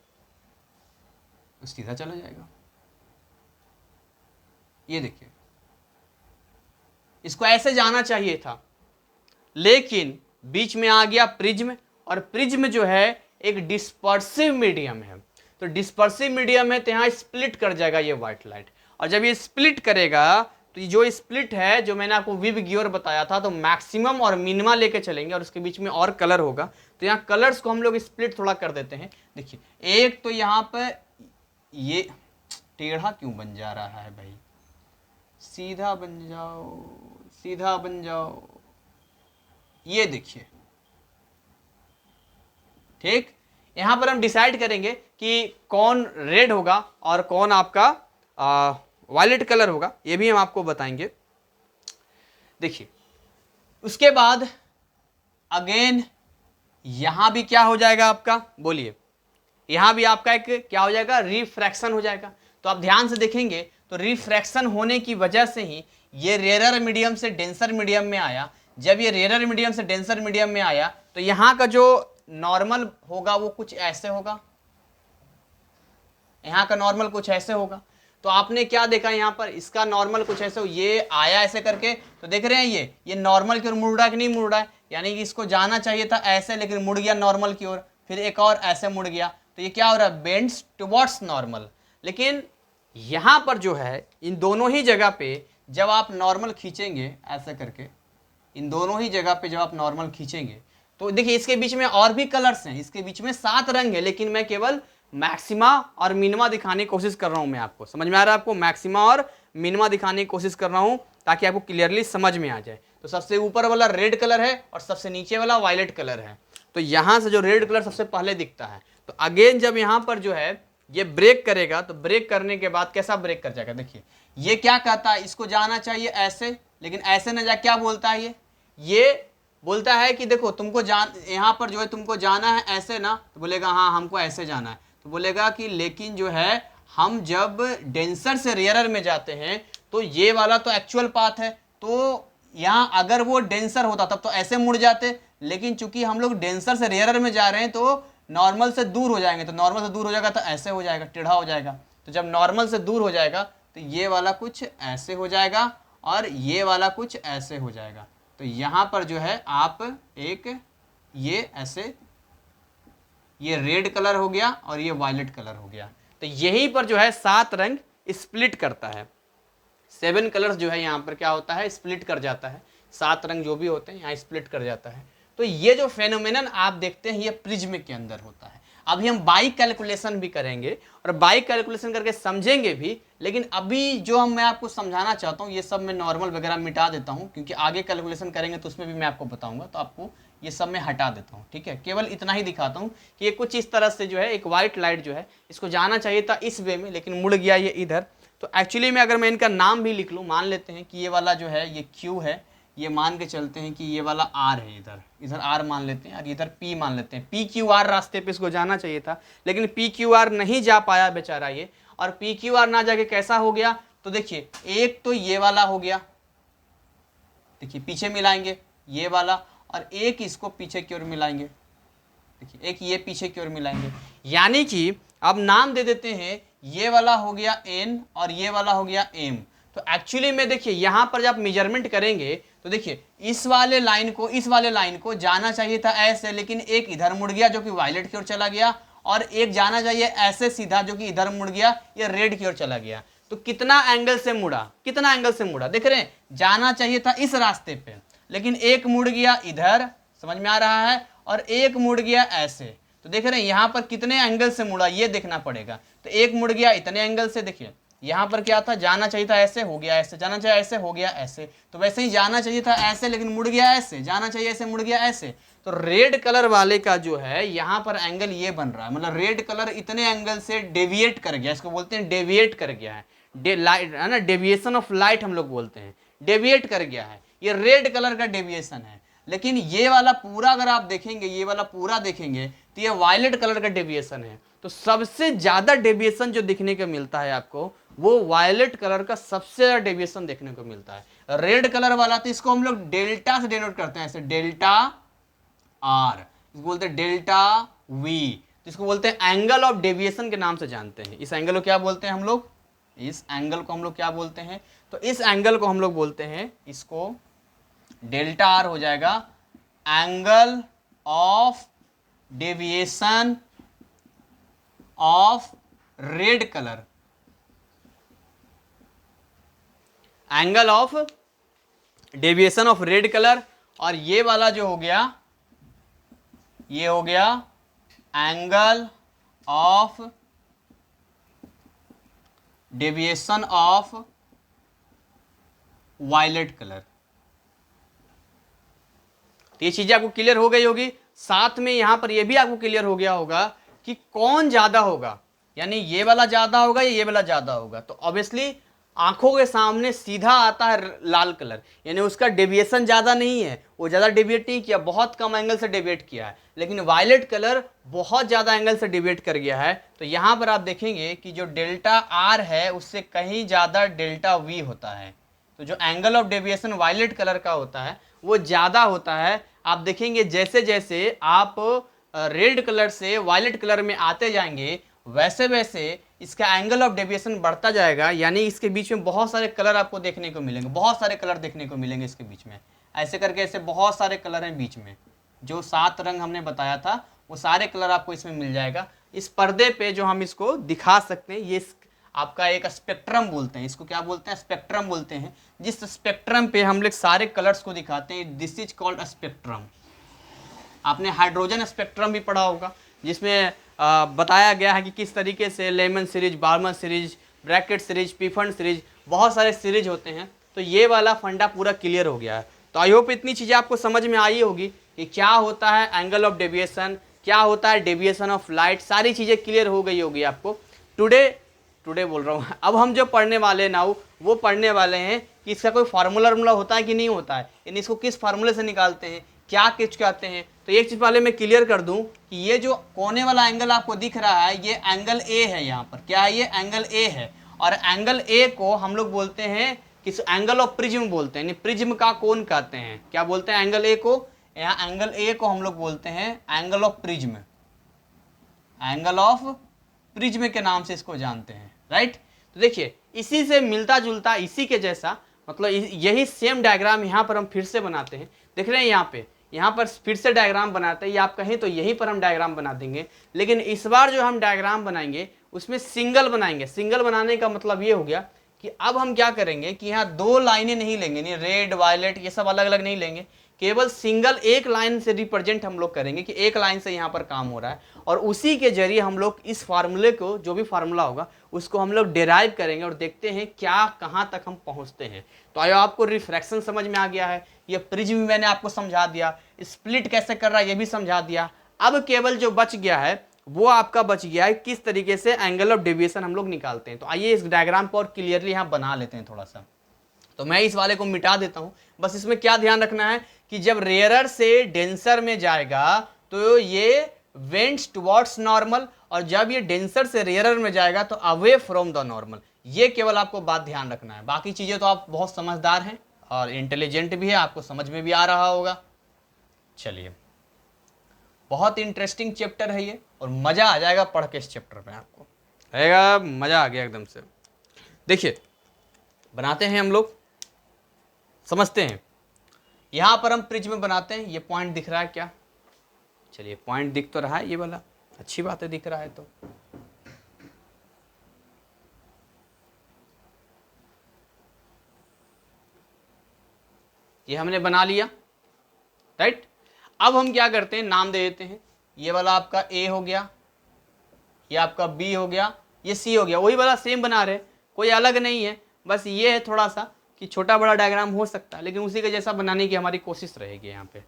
सीधा चला जाएगा। ये देखिए, इसको ऐसे जाना चाहिए था, लेकिन बीच में आ गया प्रिज्म, और प्रिज्म जो है एक डिस्पर्सिव मीडियम है। तो डिस्पर्सिव मीडियम है तो यहाँ स्प्लिट कर जाएगा ये व्हाइट लाइट, और जब ये स्प्लिट करेगा तो ये जो स्प्लिट है, जो मैंने आपको विव गियर बताया था, तो मैक्सिमम और मिनिमा लेके चलेंगे, और उसके बीच में और कलर होगा। तो यहाँ कलर्स को हम लोग स्प्लिट थोड़ा कर देते हैं। देखिए एक तो यहाँ पर ये टेढ़ा क्यों बन जा रहा है भाई? सीधा बन जाओ, सीधा बन जाओ। ये देखिए, ठीक। यहां पर हम डिसाइड करेंगे कि कौन रेड होगा और कौन आपका वायलेट कलर होगा, ये भी हम आपको बताएंगे। देखिए उसके बाद अगेन यहां भी क्या हो जाएगा आपका? बोलिए, यहां भी आपका एक क्या हो जाएगा? रिफ्रैक्शन हो जाएगा। तो आप ध्यान से देखेंगे तो रिफ्रैक्शन होने की वजह से ही ये रेयर मीडियम से डेंसर मीडियम में आया। जब ये रेयर मीडियम से डेंसर मीडियम में आया तो यहाँ का जो नॉर्मल होगा वो कुछ ऐसे होगा, यहाँ का नॉर्मल कुछ ऐसे होगा। तो आपने क्या देखा यहाँ पर, इसका नॉर्मल कुछ ऐसे हो, ये आया ऐसे करके, तो देख रहे हैं ये नॉर्मल की ओर मुड़ रहा है कि नहीं मुड़ रहा है? यानी कि इसको जाना चाहिए था ऐसे, लेकिन मुड़ गया नॉर्मल की ओर, फिर एक और ऐसे मुड़ गया। तो ये क्या हो रहा है? Bends towards normal. लेकिन यहाँ पर जो है इन दोनों ही जगह पे जब आप नॉर्मल खींचेंगे ऐसे करके, इन दोनों ही जगह पे जब आप नॉर्मल खींचेंगे तो देखिए इसके बीच में और भी कलर्स हैं, इसके बीच में 7 रंग है, लेकिन मैं केवल मैक्सिमा और मिनिमा दिखाने की कोशिश कर रहा हूं। मैं आपको समझ में आ रहा है? आपको मैक्सिमा और मिनिमा दिखाने की कोशिश कर रहा हूं ताकि आपको क्लियरली समझ में आ जाए। तो सबसे ऊपर वाला रेड कलर है और सबसे नीचे वाला वायलेट कलर है। तो यहां से जो रेड कलर सबसे पहले दिखता है, तो अगेन जब यहां पर जो है ये ब्रेक करेगा, तो ब्रेक करने के बाद कैसा ब्रेक कर जाएगा? देखिए ये क्या कहता है, इसको जाना चाहिए ऐसे, लेकिन ऐसे न जा, क्या बोलता है ये बोलता है कि देखो तुमको यहाँ पर जो है तुमको जाना है ऐसे ना, तो बोलेगा हाँ हमको ऐसे जाना है। तो बोलेगा कि लेकिन जो है हम जब डेंसर से रेयरर में जाते हैं तो ये वाला तो एक्चुअल पाथ है, तो यहाँ अगर वो डेंसर होता तब तो ऐसे मुड़ जाते, लेकिन चूंकि हम लोग डेंसर से रेयरर में जा रहे हैं तो नॉर्मल से दूर हो जाएंगे, तो नॉर्मल से दूर हो जाएगा तो ऐसे हो जाएगा, टेढ़ा हो जाएगा। तो जब नॉर्मल से दूर हो जाएगा तो ये वाला कुछ ऐसे हो जाएगा और ये वाला कुछ ऐसे हो जाएगा। तो यहाँ पर जो है आप एक ये ऐसे, ये रेड कलर हो गया और ये वायलेट कलर हो गया। तो यहीं पर जो है 7 रंग स्प्लिट करता है, 7 कलर्स जो है यहाँ पर क्या होता है? स्प्लिट कर जाता है। 7 रंग जो भी होते हैं यहाँ स्प्लिट कर जाता है। तो ये जो फेनोमेनन आप देखते हैं ये प्रिज्म के अंदर होता है। अभी हम बाई कैलकुलेशन भी करेंगे और बाई कैलकुलेशन करके समझेंगे भी, लेकिन अभी जो मैं आपको समझाना चाहता हूँ ये सब मैं नॉर्मल वगैरह मिटा देता हूँ, क्योंकि आगे कैलकुलेशन करेंगे तो उसमें भी मैं आपको बताऊंगा, तो आपको ये सब मैं हटा देता हूँ। ठीक है, केवल इतना ही दिखाता हूँ कि ये कुछ इस तरह से जो है एक वाइट लाइट जो है इसको जाना चाहिए था इस वे में, लेकिन मुड़ गया ये इधर। तो एक्चुअली में अगर मैं इनका नाम भी लिख लूँ, मान लेते हैं कि ये वाला जो है ये क्यू है, ये मान के चलते हैं कि ये वाला आर है, इधर आर मान लेते हैं और इधर पी मान लेते हैं। पी क्यू आर रास्ते पे इसको जाना चाहिए था, लेकिन पी क्यू आर नहीं जा पाया बेचारा ये। और पी क्यू आर ना जाके कैसा हो गया, तो देखिए एक तो ये वाला हो गया, देखिए पीछे मिलाएंगे ये वाला, और एक इसको पीछे की ओर मिलाएंगे, देखिए एक ये पीछे की ओर मिलाएंगे। यानी कि अब नाम दे देते हैं, ये वाला हो गया एन और ये वाला हो गया एम। तो एक्चुअली में देखिए यहाँ पर जब आप मेजरमेंट करेंगे तो देखिए इस वाले लाइन को जाना चाहिए था ऐसे, लेकिन एक इधर मुड़ गया जो कि वायलेट की ओर चला गया, और एक जाना चाहिए ऐसे सीधा जो कि इधर मुड़ गया, ये रेड की ओर चला गया। तो कितना एंगल से मुड़ा, देख रहे हैं, जाना चाहिए था इस रास्ते पे, लेकिन एक मुड़ गया इधर, समझ में आ रहा है, और एक मुड़ गया ऐसे। तो देख रहे हैं यहाँ पर कितने एंगल से मुड़ा ये देखना पड़ेगा। तो एक मुड़ गया इतने एंगल से, देखिए यहाँ पर क्या था, जाना चाहिए था ऐसे, हो गया ऐसे, जाना चाहिए ऐसे, हो गया ऐसे। तो वैसे ही जाना चाहिए था ऐसे, लेकिन मुड़ गया ऐसे, जाना चाहिए ऐसे, मुड़ गया ऐसे। तो रेड कलर वाले का जो है यहाँ पर एंगल ये बन रहा है, मतलब रेड कलर इतने एंगल से डेविएट कर गया, इसको बोलते हैं डेविएट कर गया है, लाइट है ना, डेविएशन ऑफ लाइट हम लोग बोलते हैं, डेविएट कर गया है, ये रेड कलर का डेविएशन है। लेकिन ये वाला पूरा अगर आप देखेंगे, ये वाला पूरा देखेंगे तो ये वायलेट कलर का डेविएशन है। तो सबसे ज्यादा डेविएशन जो दिखने को मिलता है आपको, वो वायलेट कलर का सबसे ज्यादा डेविएशन देखने को मिलता है। रेड कलर वाला तो इसको हम लोग डेल्टा से डिनोट करते हैं, ऐसे डेल्टा आर, इसको बोलते हैं डेल्टा वी, तो इसको बोलते हैं एंगल ऑफ डेविएशन के नाम से जानते हैं। इस एंगल को क्या बोलते हैं हम लोग, इस एंगल को हम लोग क्या बोलते हैं, तो इस एंगल को हम लोग बोलते हैं, इसको डेल्टा आर हो जाएगा angle of deviation of red colour, angle of deviation of red colour. और ये वाला जो हो गया, ये हो गया angle of deviation of violet colour. तो ये चीजें आपको क्लियर हो गई होगी। साथ में यहां पर ये भी आपको क्लियर हो गया होगा कि कौन ज्यादा होगा, यानी ये वाला ज्यादा होगा या ये वाला ज्यादा होगा। तो ऑब्वियसली आंखों के सामने सीधा आता है लाल कलर, यानी उसका डेविएशन ज्यादा नहीं है, वो ज्यादा डेविएट नहीं किया, बहुत कम एंगल से डेविएट किया है। लेकिन वायलेट कलर बहुत ज्यादा एंगल से डेविएट कर गया है। तो यहां पर आप देखेंगे कि जो डेल्टा आर है उससे कहीं ज्यादा डेल्टा वी होता है। तो जो angle of deviation violet colour का होता है वो ज्यादा होता है। आप देखेंगे जैसे जैसे आप रेड कलर से वायलेट कलर में आते जाएंगे, वैसे वैसे इसका एंगल ऑफ डेविएशन बढ़ता जाएगा, यानी इसके बीच में बहुत सारे कलर आपको देखने को मिलेंगे, बहुत सारे कलर देखने को मिलेंगे इसके बीच में। ऐसे करके ऐसे बहुत सारे कलर हैं बीच में, जो 7 रंग हमने बताया था वो सारे कलर आपको इसमें मिल जाएगा। इस पर्दे पे जो हम इसको दिखा सकते हैं, ये आपका एक स्पेक्ट्रम बोलते हैं, इसको क्या बोलते हैं, स्पेक्ट्रम बोलते हैं। जिस स्पेक्ट्रम पे हम लोग सारे कलर्स को दिखाते हैं, दिस इज कॉल्ड स्पेक्ट्रम। आपने हाइड्रोजन स्पेक्ट्रम भी पढ़ा होगा, जिसमें बताया गया है कि किस तरीके से Lyman series, Balmer series, Brackett series, Pfund series, बहुत सारे सीरीज होते हैं। तो ये वाला फंडा पूरा क्लियर हो गया है। तो आई होप इतनी चीज़ें आपको समझ में आई होगी कि क्या होता है एंगल ऑफ डेविएशन, क्या होता है डेविएशन ऑफ लाइट, सारी चीज़ें क्लियर हो गई होगी आपको। टुडे बोल रहा हूँ, अब हम जो पढ़ने वाले नाउ वो पढ़ने वाले हैं कि इसका कोई फार्मूला होता है कि नहीं होता है, यानी इसको किस फार्मूले से निकालते हैं, क्या कुछ कहते हैं। तो एक चीज़ पहले मैं क्लियर कर दूं कि ये जो कोने वाला एंगल आपको दिख रहा है ये एंगल ए है। यहाँ पर क्या है, ये एंगल ए है, और एंगल ए को हम लोग बोलते हैं किस, एंगल ऑफ प्रिज्म बोलते हैं, यानी प्रिज्म का कोण कहते हैं। क्या बोलते हैं एंगल ए को, यहाँ एंगल ए को हम लोग बोलते हैं angle of prism, angle of prism के नाम से इसको जानते हैं, राइट। तो देखिए इसी से मिलता जुलता, इसी के जैसा, मतलब यही सेम डायग्राम यहाँ पर हम फिर से बनाते हैं। देख रहे हैं यहाँ पर फिर से डायग्राम बनाते हैं, या आप कहें तो यहीं पर हम डायग्राम बना देंगे, लेकिन इस बार जो हम डायग्राम बनाएंगे उसमें सिंगल बनाएंगे। सिंगल बनाने का मतलब ये हो गया कि अब हम क्या करेंगे कि यहाँ 2 लाइनें नहीं लेंगे, नहीं रेड वायलेट ये सब अलग अलग नहीं लेंगे, केवल सिंगल एक लाइन से रिप्रेजेंट हम लोग करेंगे कि एक लाइन से यहाँ पर काम हो रहा है, और उसी के जरिए हम लोग इस फार्मूले को, जो भी फार्मूला होगा उसको हम लोग डिराइव करेंगे और देखते हैं क्या कहाँ तक हम पहुँचते हैं। तो आयो आपको रिफ्रैक्शन समझ में आ गया है, ये प्रिज्म मैंने आपको समझा दिया, स्प्लिट कैसे कर रहा है ये भी समझा दिया। अब केवल जो बच गया है वो आपका बच गया है किस तरीके से एंगल ऑफ डेविएशन हम लोग निकालते हैं। तो आइए इस डायग्राम को और क्लियरली यहाँ बना लेते हैं थोड़ा सा। तो मैं इस वाले को मिटा देता हूं। बस इसमें क्या ध्यान रखना है कि जब रेयरर से डेंसर में जाएगा तो ये वेंट्स टुवर्ड्स नॉर्मल, और जब ये डेंसर से रेयरर में जाएगा तो अवे फ्रॉम द नॉर्मल। ये केवल आपको बात ध्यान रखना है, बाकी चीजें तो आप बहुत समझदार हैं और इंटेलिजेंट भी है, आपको समझ में भी आ रहा होगा। चलिए, बहुत इंटरेस्टिंग चैप्टर है ये और मजा आ जाएगा पढ़ के इस चैप्टर में, आपको रहेगा मजा आ गया एकदम से। देखिए बनाते हैं हम लोग, समझते हैं। यहां पर हम प्रिज्म बनाते हैं। ये पॉइंट दिख रहा है क्या? चलिए, पॉइंट दिख तो रहा है ये वाला, अच्छी बात है, दिख रहा है तो ये हमने बना लिया, राइट। अब हम क्या करते हैं, नाम दे देते हैं। ये वाला आपका ए हो गया, ये आपका बी हो गया, ये सी हो गया। वही वाला सेम बना रहे, कोई अलग नहीं है, बस ये है थोड़ा सा कि छोटा बड़ा डायग्राम हो सकता है, लेकिन उसी के जैसा बनाने की हमारी कोशिश रहेगी यहाँ पे।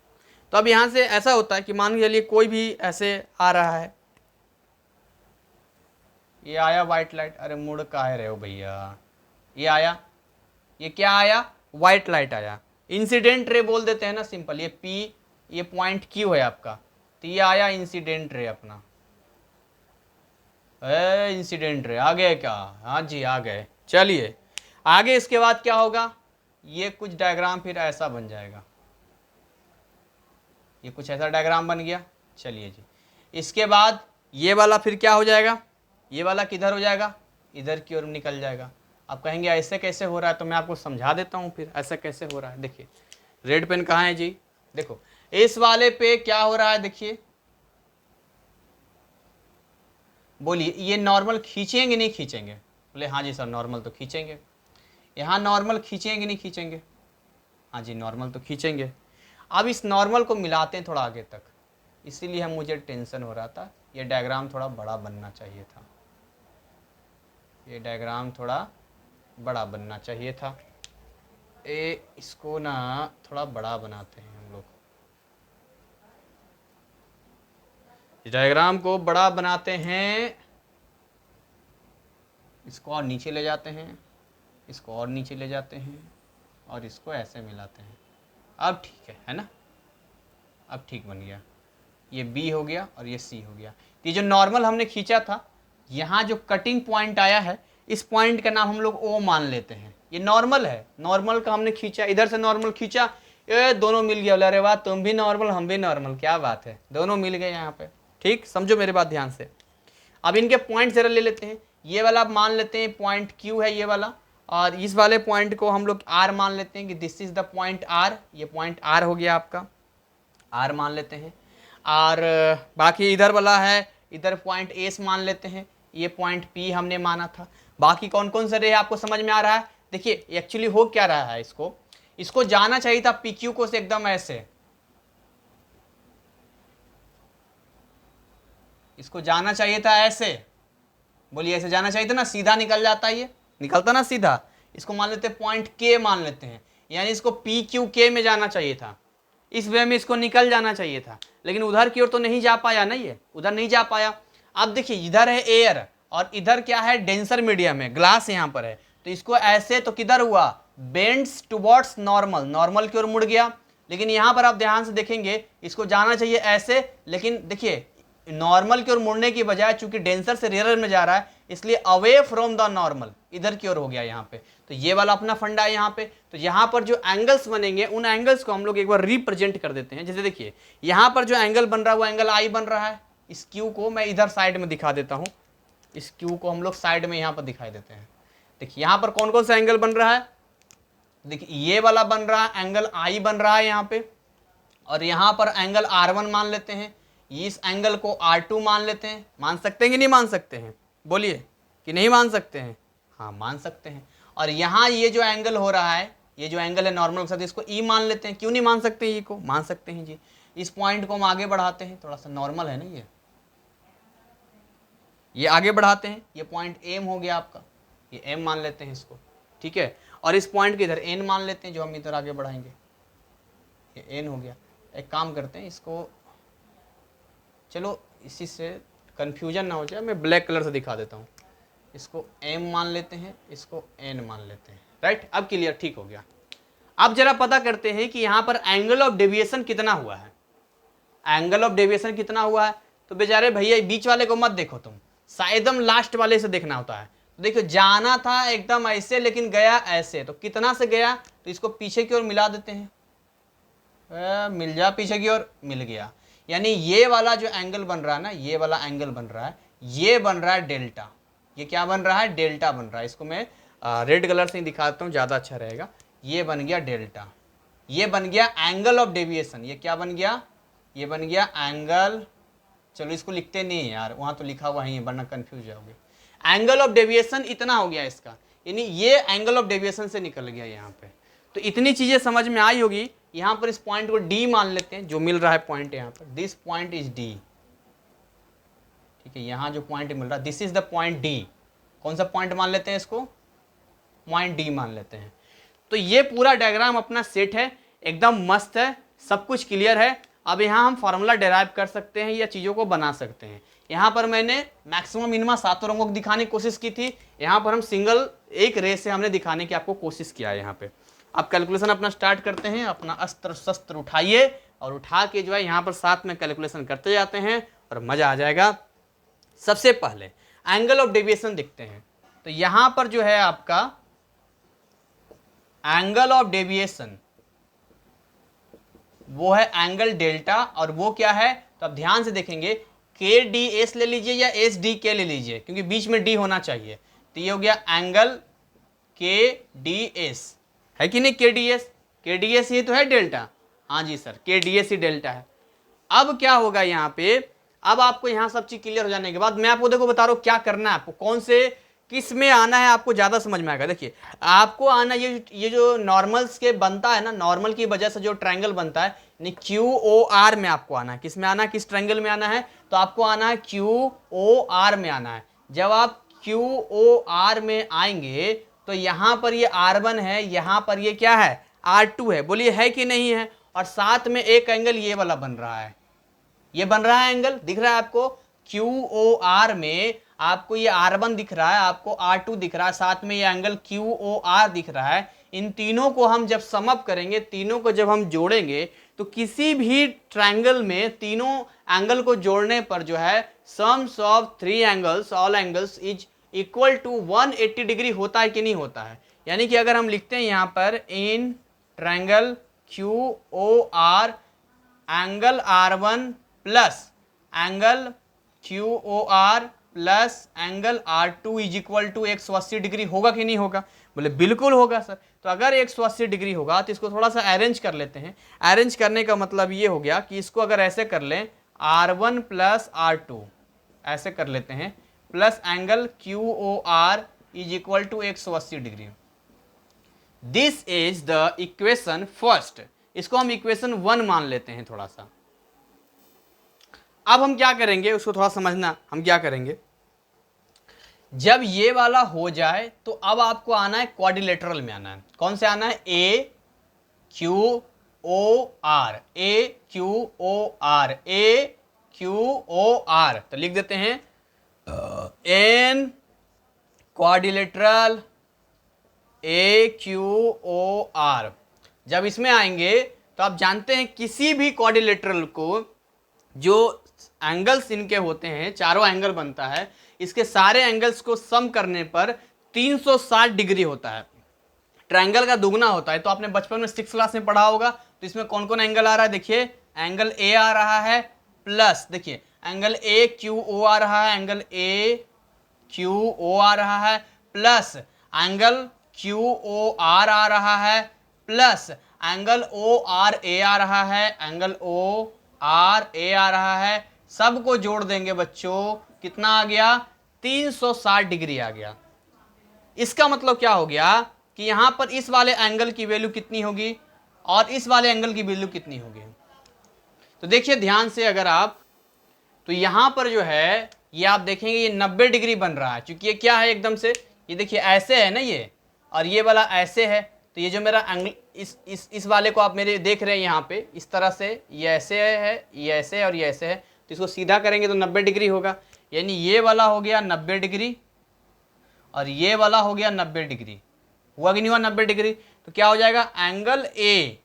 तो अब यहाँ से ऐसा होता है कि मान के चलिए कोई भी ऐसे आ रहा है, ये आया व्हाइट लाइट, अरे मुड़ काहे रहे हो भैया, ये आया, ये क्या आया, व्हाइट लाइट आया, इंसिडेंट रे बोल देते हैं ना सिंपल। ये पी, ये पॉइंट क्यू है आपका, तो ये आया इंसिडेंट रे अपना, इंसिडेंट रे आ गए क्या? हाँ जी आ गए। चलिए आगे इसके बाद क्या होगा, ये कुछ डायग्राम फिर ऐसा बन जाएगा, ये कुछ ऐसा डायग्राम बन गया। चलिए जी, इसके बाद ये वाला फिर क्या हो जाएगा, ये वाला किधर हो जाएगा, इधर की ओर निकल जाएगा। आप कहेंगे ऐसे कैसे हो रहा है, तो मैं आपको समझा देता हूँ फिर ऐसा कैसे हो रहा है। देखिए रेड पेन कहाँ है जी, देखो इस वाले पे क्या हो रहा है, देखिए बोलिए, ये नॉर्मल खींचेंगे नहीं खींचेंगे? बोले हाँ जी सर नॉर्मल तो खींचेंगे। यहाँ नॉर्मल खींचेंगे नहीं खींचेंगे? हाँ जी नॉर्मल तो खींचेंगे। अब इस नॉर्मल को मिलाते हैं थोड़ा आगे तक, इसीलिए हम मुझे टेंशन हो रहा था। ये डायग्राम थोड़ा बड़ा बनना चाहिए था, ये डायग्राम थोड़ा बड़ा बनना चाहिए था। इसको ना थोड़ा बड़ा बनाते हैं हम लोग, डायग्राम को बड़ा बनाते हैं, इसको और नीचे ले जाते हैं, इसको और नीचे ले जाते हैं और इसको ऐसे मिलाते हैं। अब ठीक है ना, अब ठीक बन गया। ये बी हो गया और ये सी हो गया। ये जो नॉर्मल हमने खींचा था, यहाँ जो कटिंग पॉइंट आया है, इस पॉइंट का नाम हम लोग ओ मान लेते हैं। ये नॉर्मल है, नॉर्मल का हमने खींचा, इधर से नॉर्मल खींचा, ये दोनों मिल गया। बोले अरे वाह, तुम भी नॉर्मल हम भी नॉर्मल, क्या बात है, दोनों मिल गए यहाँ पे। ठीक, समझो मेरे बात ध्यान से। अब इनके पॉइंट जरा ले लेते हैं। ये वाला आप मान लेते हैं पॉइंट क्यू है ये वाला, और इस वाले पॉइंट को हम लोग आर मान लेते हैं कि this is the point R. ये पॉइंट आर हो गया आपका, आर मान लेते हैं। और बाकी इधर वाला है, इधर पॉइंट एस मान लेते हैं, ये पॉइंट पी हमने माना था। बाकी कौन कौन से रे आपको समझ में आ रहा है? देखिए एक्चुअली हो क्या रहा है, इसको जाना चाहिए था पी क्यू को से एकदम ऐसे, इसको जाना चाहिए था ऐसे, बोलिए ऐसे जाना चाहिए था ना, सीधा निकल जाता, ये निकलता ना सीधा। इसको मान लेते हैं पॉइंट के मान लेते हैं, यानी इसको पी क्यू के में जाना चाहिए था, इस वे में इसको निकल जाना चाहिए था, लेकिन उधर की ओर तो नहीं जा पाया ना, ये उधर नहीं जा पाया। अब देखिए इधर है एयर और इधर क्या है, डेंसर मीडियम है, ग्लास यहाँ पर है, तो इसको ऐसे तो किधर हुआ, बेंड्स टुवर्ड्स नॉर्मल, नॉर्मल की ओर मुड़ गया। लेकिन यहाँ पर आप ध्यान से देखेंगे, इसको जाना चाहिए ऐसे, लेकिन देखिए नॉर्मल की ओर मुड़ने की बजाय चूंकि डेंसर से रेयर में जा रहा है, इसलिए अवे फ्रॉम द नॉर्मल इधर की ओर हो गया यहाँ पे। तो ये वाला अपना फंडा है यहाँ पे। तो यहाँ पर जो एंगल्स बनेंगे, उन एंगल्स को हम लोग एक बार रिप्रेजेंट कर देते हैं। जैसे देखिए यहाँ पर जो एंगल बन रहा है वो एंगल आई बन रहा है। इस क्यू को मैं इधर साइड में दिखा देता हूँ, इस क्यू को हम लोग साइड में यहाँ पर दिखाई देते हैं। देखिए यहाँ पर कौन कौन सा एंगल बन रहा है, देखिए ये वाला बन रहा है, एंगल आई बन रहा है यहाँ पे, और यहाँ पर एंगल R1 मान लेते हैं, इस एंगल को R2 मान लेते हैं। मान सकते हैं कि नहीं मान सकते हैं, बोलिए कि नहीं मान सकते हैं? हाँ मान सकते हैं। और यहाँ ये जो एंगल हो रहा है, ये जो एंगल है नॉर्मल के साथ, इसको E मान लेते हैं। क्यों नहीं मान सकते, ये को मान सकते हैं जी। इस पॉइंट को हम आगे बढ़ाते हैं, थोड़ा सा नॉर्मल है ना ये आगे बढ़ाते हैं, ये पॉइंट M हो गया आपका, ये M मान लेते हैं इसको, ठीक है। और इस पॉइंट को इधर N मान लेते हैं, जो हम इधर आगे बढ़ाएंगे, ये N हो गया। एक काम करते हैं, इसको चलो इसी से कन्फ्यूजन ना हो जाए, मैं ब्लैक कलर से दिखा देता हूँ। इसको M मान लेते हैं, इसको N मान लेते हैं, राइट। अब क्लियर, ठीक हो गया। अब जरा पता करते हैं कि यहां पर एंगल ऑफ डेविएशन कितना हुआ है। एंगल ऑफ डेविएशन कितना हुआ है, तो बेचारे भैया बीच वाले को मत देखो तुम, एकदम लास्ट वाले से देखना होता है। तो देखो जाना था एकदम ऐसे लेकिन गया ऐसे, तो कितना से गया, तो इसको पीछे की ओर मिला देते हैं, मिल जा पीछे की ओर, मिल गया। यानी ये वाला जो एंगल बन रहा है ना, ये वाला एंगल बन रहा है, ये बन रहा है डेल्टा। ये क्या बन रहा है, डेल्टा बन रहा है। इसको मैं रेड कलर से ही दिखाता हूँ, ज़्यादा अच्छा रहेगा। ये बन गया डेल्टा, ये बन गया एंगल ऑफ डेविएशन। ये क्या बन गया, ये बन गया एंगल, चलो इसको लिखते नहीं यार, वहाँ तो लिखा हुआ ही है वरना कंफ्यूज जाओगे। एंगल ऑफ डेविएशन इतना हो गया इसका, यानी ये एंगल ऑफ डेविएशन से निकल गया यहाँ पे। तो इतनी चीज़ें समझ में आई होगी। यहाँ पर इस पॉइंट को डी मान लेते हैं, जो मिल रहा है पॉइंट यहाँ पर, दिस पॉइंट इज डी। ठीक है, यहाँ जो पॉइंट मिल रहा है this is the point D. कौन सा पॉइंट मान लेते हैं इसको, पॉइंट डी मान लेते हैं। तो ये पूरा डायग्राम अपना सेट है, एकदम मस्त है, सब कुछ क्लियर है। अब यहाँ हम फार्मूला डेराइव कर सकते हैं या चीज़ों को बना सकते हैं। यहाँ पर मैंने मैक्सिमम मिनिमम सातों रंगों को दिखाने की कोशिश की थी, यहाँ पर हम सिंगल एक रे से हमने दिखाने की आपको कोशिश किया है यहाँ पे। अब कैलकुलेशन अपना स्टार्ट करते हैं, अपना अस्त्र शस्त्र उठाइए और उठा के जो है यहाँ पर साथ में कैलकुलेशन करते जाते हैं और मज़ा आ जाएगा। सबसे पहले एंगल ऑफ डेविएशन देखते हैं। तो यहाँ पर जो है आपका एंगल ऑफ डेविएशन वो है एंगल डेल्टा, और वो क्या है, तो आप ध्यान से देखेंगे के डी एस ले लीजिए या एस डी के ले लीजिए, क्योंकि बीच में डी होना चाहिए। तो ये हो गया एंगल के डी एस, है कि नहीं, के डी एस ये तो है डेल्टा, हाँ जी सर, के डी एस ही डेल्टा है। अब क्या होगा यहाँ पे, अब आपको यहाँ सब चीज क्लियर हो जाने के बाद मैं आपको देखो बता रहा हूँ क्या करना है आपको, कौन से किस में आना है, आपको ज्यादा समझ में आएगा। देखिए आपको आना ये जो नॉर्मल्स के बनता है ना, नॉर्मल की वजह से जो ट्रायंगल बनता है, यानी क्यू ओ आर में आपको आना है। किस में आना है, किस ट्रायंगल में आना है, तो आपको आना है क्यू ओ आर में आना है। जब आप क्यू ओ आर में आएंगे तो यहाँ पर ये R1 है, यहाँ पर ये क्या है, R2 है। बोलिए है कि नहीं है, और साथ में एक एंगल ये वाला बन रहा है, ये बन रहा है एंगल, दिख रहा है आपको, क्यू ओ आर में आपको ये R1 दिख रहा है, आपको R2 दिख रहा है, साथ में ये एंगल क्यू ओ आर दिख रहा है। इन तीनों को हम जब सम अप करेंगे, तीनों को जब हम जोड़ेंगे, तो किसी भी ट्रायंगल में तीनों एंगल को जोड़ने पर जो है sums of three angles all angles is equal to 180 degree होता है कि नहीं होता है। यानी कि अगर हम लिखते हैं यहाँ पर in triangle Q O R angle R1 plus angle Q O R plus angle R2 is equal to 180 degree, होगा कि नहीं होगा, बोले बिल्कुल होगा सर। तो अगर 180 डिग्री होगा तो इसको थोड़ा सा अरेंज कर लेते हैं। अरेंज करने का मतलब ये हो गया कि इसको अगर ऐसे कर लें R1 प्लस R2 ऐसे कर लेते हैं, plus angle Q O R is equal to 180 degree. This is the equation first, इसको हम इक्वेशन 1 मान लेते हैं थोड़ा सा। अब हम क्या करेंगे उसको थोड़ा समझना, हम क्या करेंगे, जब ये वाला हो जाए तो अब आपको आना है क्वाड्रिलेटरल में आना है। कौन से आना है, A Q O R, A Q O R, A Q O R. तो लिख देते हैं an quadrilateral A Q O R. जब इसमें आएंगे तो आप जानते हैं किसी भी क्वाड्रिलेटरल को जो एंगल्स इनके होते हैं, चारों एंगल बनता है, इसके सारे एंगल्स को सम करने पर 360 डिग्री होता है, ट्रायंगल का दुगना होता है। तो आपने बचपन में 6th क्लास में पढ़ा होगा। तो इसमें कौन कौन एंगल आ रहा है, देखिए एंगल ए आ रहा है, प्लस देखिए एंगल ए क्यू ओ आ रहा है, एंगल ए क्यू ओ आ रहा है, plus angle Q O R आ रहा है, plus angle O R A आ रहा है, एंगल ओ आर ए आ रहा है। सबको जोड़ देंगे बच्चों, कितना आ गया, 360 डिग्री आ गया। इसका मतलब क्या हो गया कि यहां पर इस वाले एंगल की वैल्यू कितनी होगी और इस वाले एंगल की वैल्यू कितनी होगी। तो देखिए ध्यान से अगर आप, तो यहां पर जो है ये आप देखेंगे ये 90 डिग्री बन रहा है, क्योंकि ये क्या है एकदम से, ये देखिए ऐसे है ना ये, और ये वाला ऐसे है। तो ये जो मेरा एंगल इस वाले को आप मेरे देख रहे हैं यहाँ पे इस तरह से, ये ऐसे है, ये ऐसे है और ये ऐसे है। तो इसको सीधा करेंगे तो 90 डिग्री होगा, यानी ये वाला हो गया 90 डिग्री और ये वाला हो गया 90 डिग्री। हुआ कि नहीं हुआ 90 डिग्री। तो क्या हो जाएगा, angle A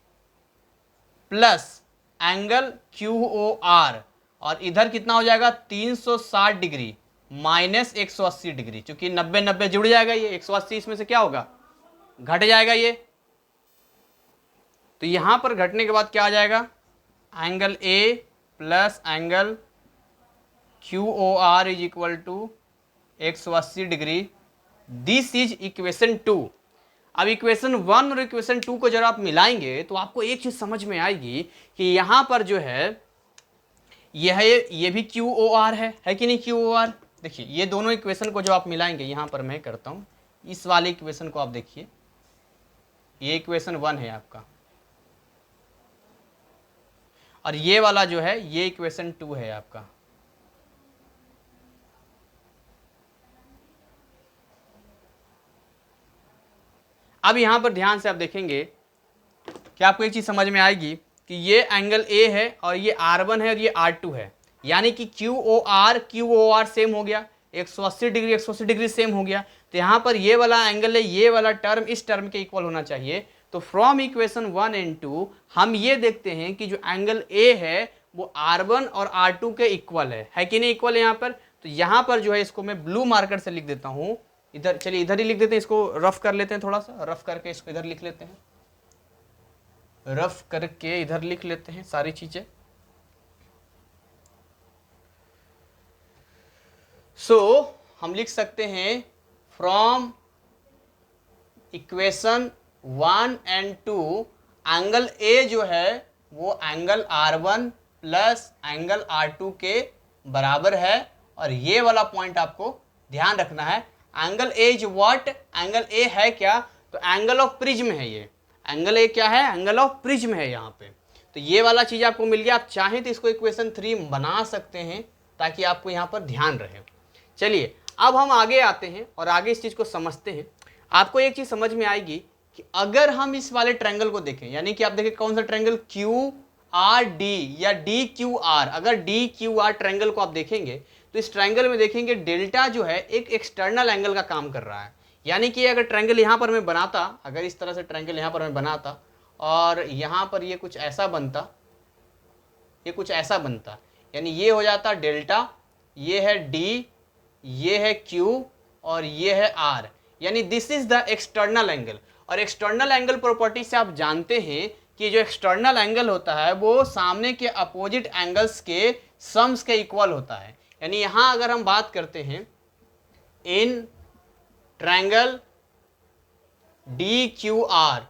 plus angle Q O R, और इधर कितना हो जाएगा 360 डिग्री माइनस 180 डिग्री, क्योंकि 90 90 जुड़ जाएगा, ये 180 इसमें से क्या होगा, घट जाएगा ये। तो यहां पर घटने के बाद क्या आ जाएगा, angle A plus angle Q O R is equal to 180 degree. This is equation 2। अब इक्वेशन 1 और इक्वेशन 2 को जब आप मिलाएंगे तो आपको एक चीज समझ में आएगी कि यहां पर जो है ये भी क्यू ओ आर है कि नहीं, क्यू ओ आर। देखिए ये दोनों इक्वेशन को जो आप मिलाएंगे, यहां पर मैं करता हूं, इस वाले इक्वेशन को आप देखिए, ये इक्वेशन 1 है आपका, और ये वाला जो है ये इक्वेशन 2 है आपका। अब यहां पर ध्यान से आप देखेंगे कि आपको एक चीज समझ में आएगी कि ये एंगल ए है और ये R1 है और ये R2 है, यानी कि क्यू ओ आर सेम हो गया, 180 डिग्री सेम हो गया। तो यहां पर ये वाला एंगल है, ये वाला टर्म इस टर्म के इक्वल होना चाहिए। तो फ्रॉम इक्वेशन 1 एंड 2 हम ये देखते हैं कि जो एंगल ए है वो R1 और R2 के इक्वल है कि नहीं, इक्वल है यहाँ पर। तो यहाँ पर जो है इसको मैं ब्लू मार्कर से लिख देता हूँ, इधर, चलिए इधर ही लिख देते हैं, इसको रफ कर लेते हैं, थोड़ा सा रफ करके इसको इधर लिख लेते हैं, रफ करके इधर लिख लेते हैं सारी चीजें। सो हम लिख सकते हैं from equation 1 and 2 angle A जो है वो angle R1 plus angle R2 के बराबर है। और ये वाला पॉइंट आपको ध्यान रखना है, angle A is what, angle A है क्या, तो एंगल ऑफ प्रिज्म है ये, एंगल ए क्या है, एंगल ऑफ प्रिज्म है यहाँ पे। तो ये वाला चीज आपको मिल गया। आप चाहें तो इसको इक्वेशन 3 बना सकते हैं ताकि आपको यहाँ पर ध्यान रहे। चलिए अब हम आगे आते हैं और आगे इस चीज को समझते हैं। आपको एक चीज समझ में आएगी कि अगर हम इस वाले ट्रायंगल को देखें, यानी कि आप देखें कौन सा ट्रायंगल, क्यू आर डी या डी क्यू आर, अगर डी क्यू आर ट्रायंगल को आप देखेंगे तो इस ट्रायंगल में देखेंगे डेल्टा जो है एक एक्सटर्नल एंगल का काम कर रहा है। यानी कि अगर ट्रायंगल यहाँ पर मैं बनाता, अगर इस तरह से ट्रायंगल यहाँ पर मैं बनाता और यहाँ पर ये कुछ ऐसा बनता, ये कुछ ऐसा बनता, यानी ये हो जाता डेल्टा, ये है डी, ये है क्यू और ये है आर, यानी this is the external angle. और एक्सटर्नल एंगल प्रॉपर्टी से आप जानते हैं कि जो एक्सटर्नल एंगल होता है वो सामने के अपोजिट एंगल्स के सम्स के इक्वल होता है। यानी यहां अगर हम बात करते हैं in triangle D Q R,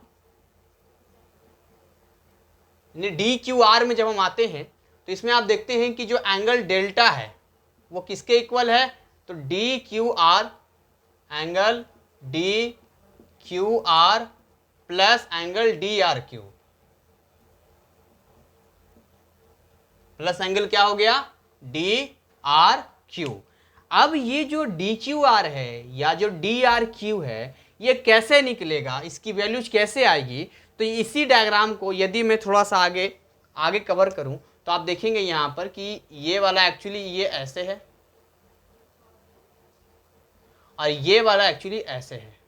D Q R में जब हम आते हैं तो इसमें आप देखते हैं कि जो एंगल डेल्टा है वो किसके इक्वल है, तो D Q R, angle D Q R plus angle D R Q, plus angle क्या हो गया, डी आर क्यू। अब ये जो डी क्यू आर है या जो डी आर क्यू है ये कैसे निकलेगा, इसकी वैल्यूज कैसे आएगी, तो इसी डायग्राम को यदि मैं थोड़ा सा आगे कवर करूं तो आप देखेंगे यहां पर कि ये वाला एक्चुअली ये ऐसे है और ये वाला एक्चुअली ऐसे है,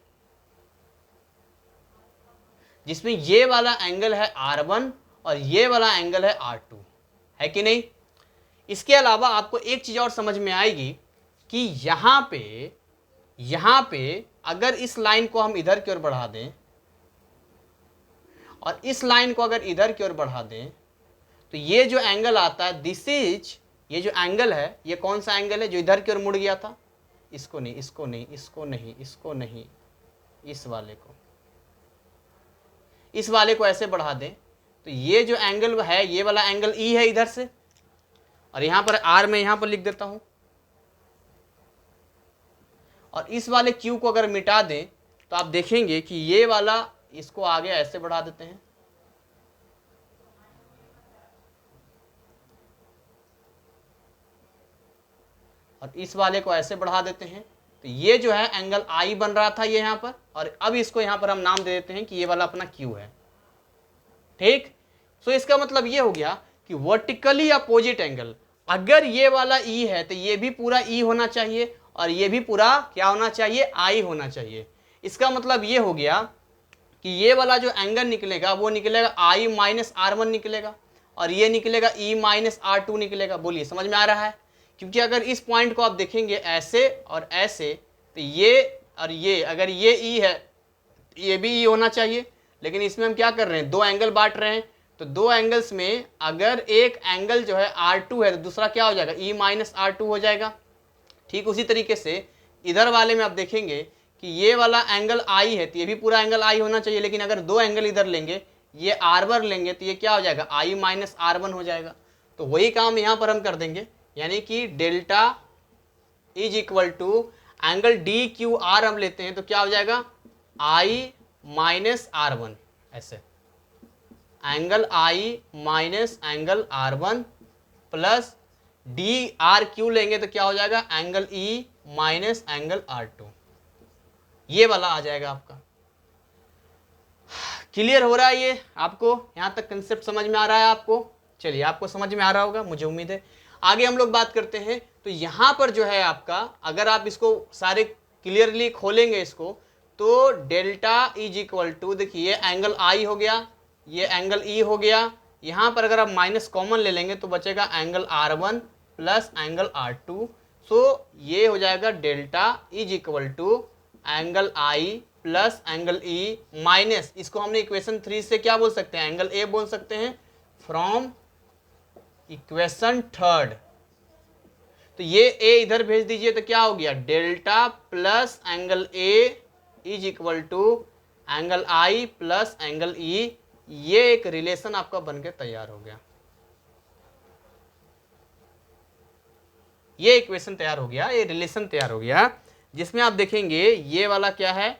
जिसमें ये वाला एंगल है R1 और ये वाला एंगल है R2, है कि नहीं। इसके अलावा आपको एक चीज और समझ में आएगी कि यहां पे अगर इस लाइन को हम इधर की ओर बढ़ा दें और इस लाइन को अगर इधर की ओर बढ़ा दें तो ये जो एंगल आता है दिस इज, ये जो एंगल है ये कौन सा एंगल है जो इधर की ओर मुड़ गया था, इसको नहीं, इसको नहीं, इसको नहीं, इसको नहीं, इस वाले को, इस वाले को ऐसे बढ़ा दें तो ये जो एंगल है ये वाला एंगल ई है इधर से, और यहां पर आर मैं यहां पर लिख देता हूं, और इस वाले क्यू को अगर मिटा दें तो आप देखेंगे कि ये वाला, इसको आगे ऐसे बढ़ा देते हैं और इस वाले को ऐसे बढ़ा देते हैं, तो ये जो है एंगल आई बन रहा था ये यहां पर, और अब इसको यहां पर हम नाम दे देते हैं कि ये वाला अपना क्यू है, ठीक। सो इसका मतलब ये हो गया कि वर्टिकली अपोजिट एंगल, अगर ये वाला ई है तो ये भी पूरा ई होना चाहिए और ये भी पूरा क्या होना चाहिए, आई होना चाहिए। इसका मतलब ये हो गया कि ये वाला जो एंगल निकलेगा वो निकलेगा I माइनस R1 निकलेगा, और ये निकलेगा E माइनस R2 निकलेगा। बोलिए समझ में आ रहा है? क्योंकि अगर इस पॉइंट को आप देखेंगे ऐसे और ऐसे, तो ये और ये, अगर ये E है ये भी E होना चाहिए, लेकिन इसमें हम क्या कर रहे हैं, दो एंगल बांट रहे हैं। तो दो एंगल्स में अगर एक एंगल जो है R2 है तो दूसरा क्या हो जाएगा, E माइनस R2 हो जाएगा। ठीक उसी तरीके से इधर वाले में आप देखेंगे कि ये वाला एंगल I है तो ये भी पूरा एंगल I होना चाहिए, लेकिन अगर दो एंगल इधर लेंगे, ये R1 लेंगे तो ये क्या हो जाएगा, I माइनस R1 हो जाएगा। तो वही काम यहाँ पर हम कर देंगे, यानी कि delta is equal to angle DQR हम लेते हैं तो क्या हो जाएगा, I माइनस R1, ऐसे angle I minus angle R1 plus DRQ लेंगे तो क्या हो जाएगा, angle E minus angle R2, ये वाला आ जाएगा आपका। क्लियर हो रहा है ये आपको? यहां तक कंसेप्ट समझ में आ रहा है आपको? चलिए, आपको समझ में आ रहा होगा, मुझे उम्मीद है। आगे हम लोग बात करते हैं। तो यहां पर जो है आपका, अगर आप इसको सारे क्लियरली खोलेंगे इसको, तो डेल्टा इज इक्वल टू, देखिए एंगल I हो गया, ये एंगल E हो गया, यहां पर अगर आप माइनस कॉमन ले लेंगे तो बचेगा angle R1 plus angle R2। सो ये हो जाएगा delta is equal to angle I plus angle E minus, इसको हमने इक्वेशन 3 से क्या बोल सकते हैं, एंगल A बोल सकते हैं, फ्रॉम इक्वेशन 3। तो ये A इधर भेज दीजिए तो क्या हो गया, delta plus angle A is equal to angle I plus angle E। ये एक रिलेशन आपका बनके तैयार हो गया, ये इक्वेशन तैयार हो गया, ये रिलेशन तैयार हो गया, जिसमें आप देखेंगे ये वाला क्या है,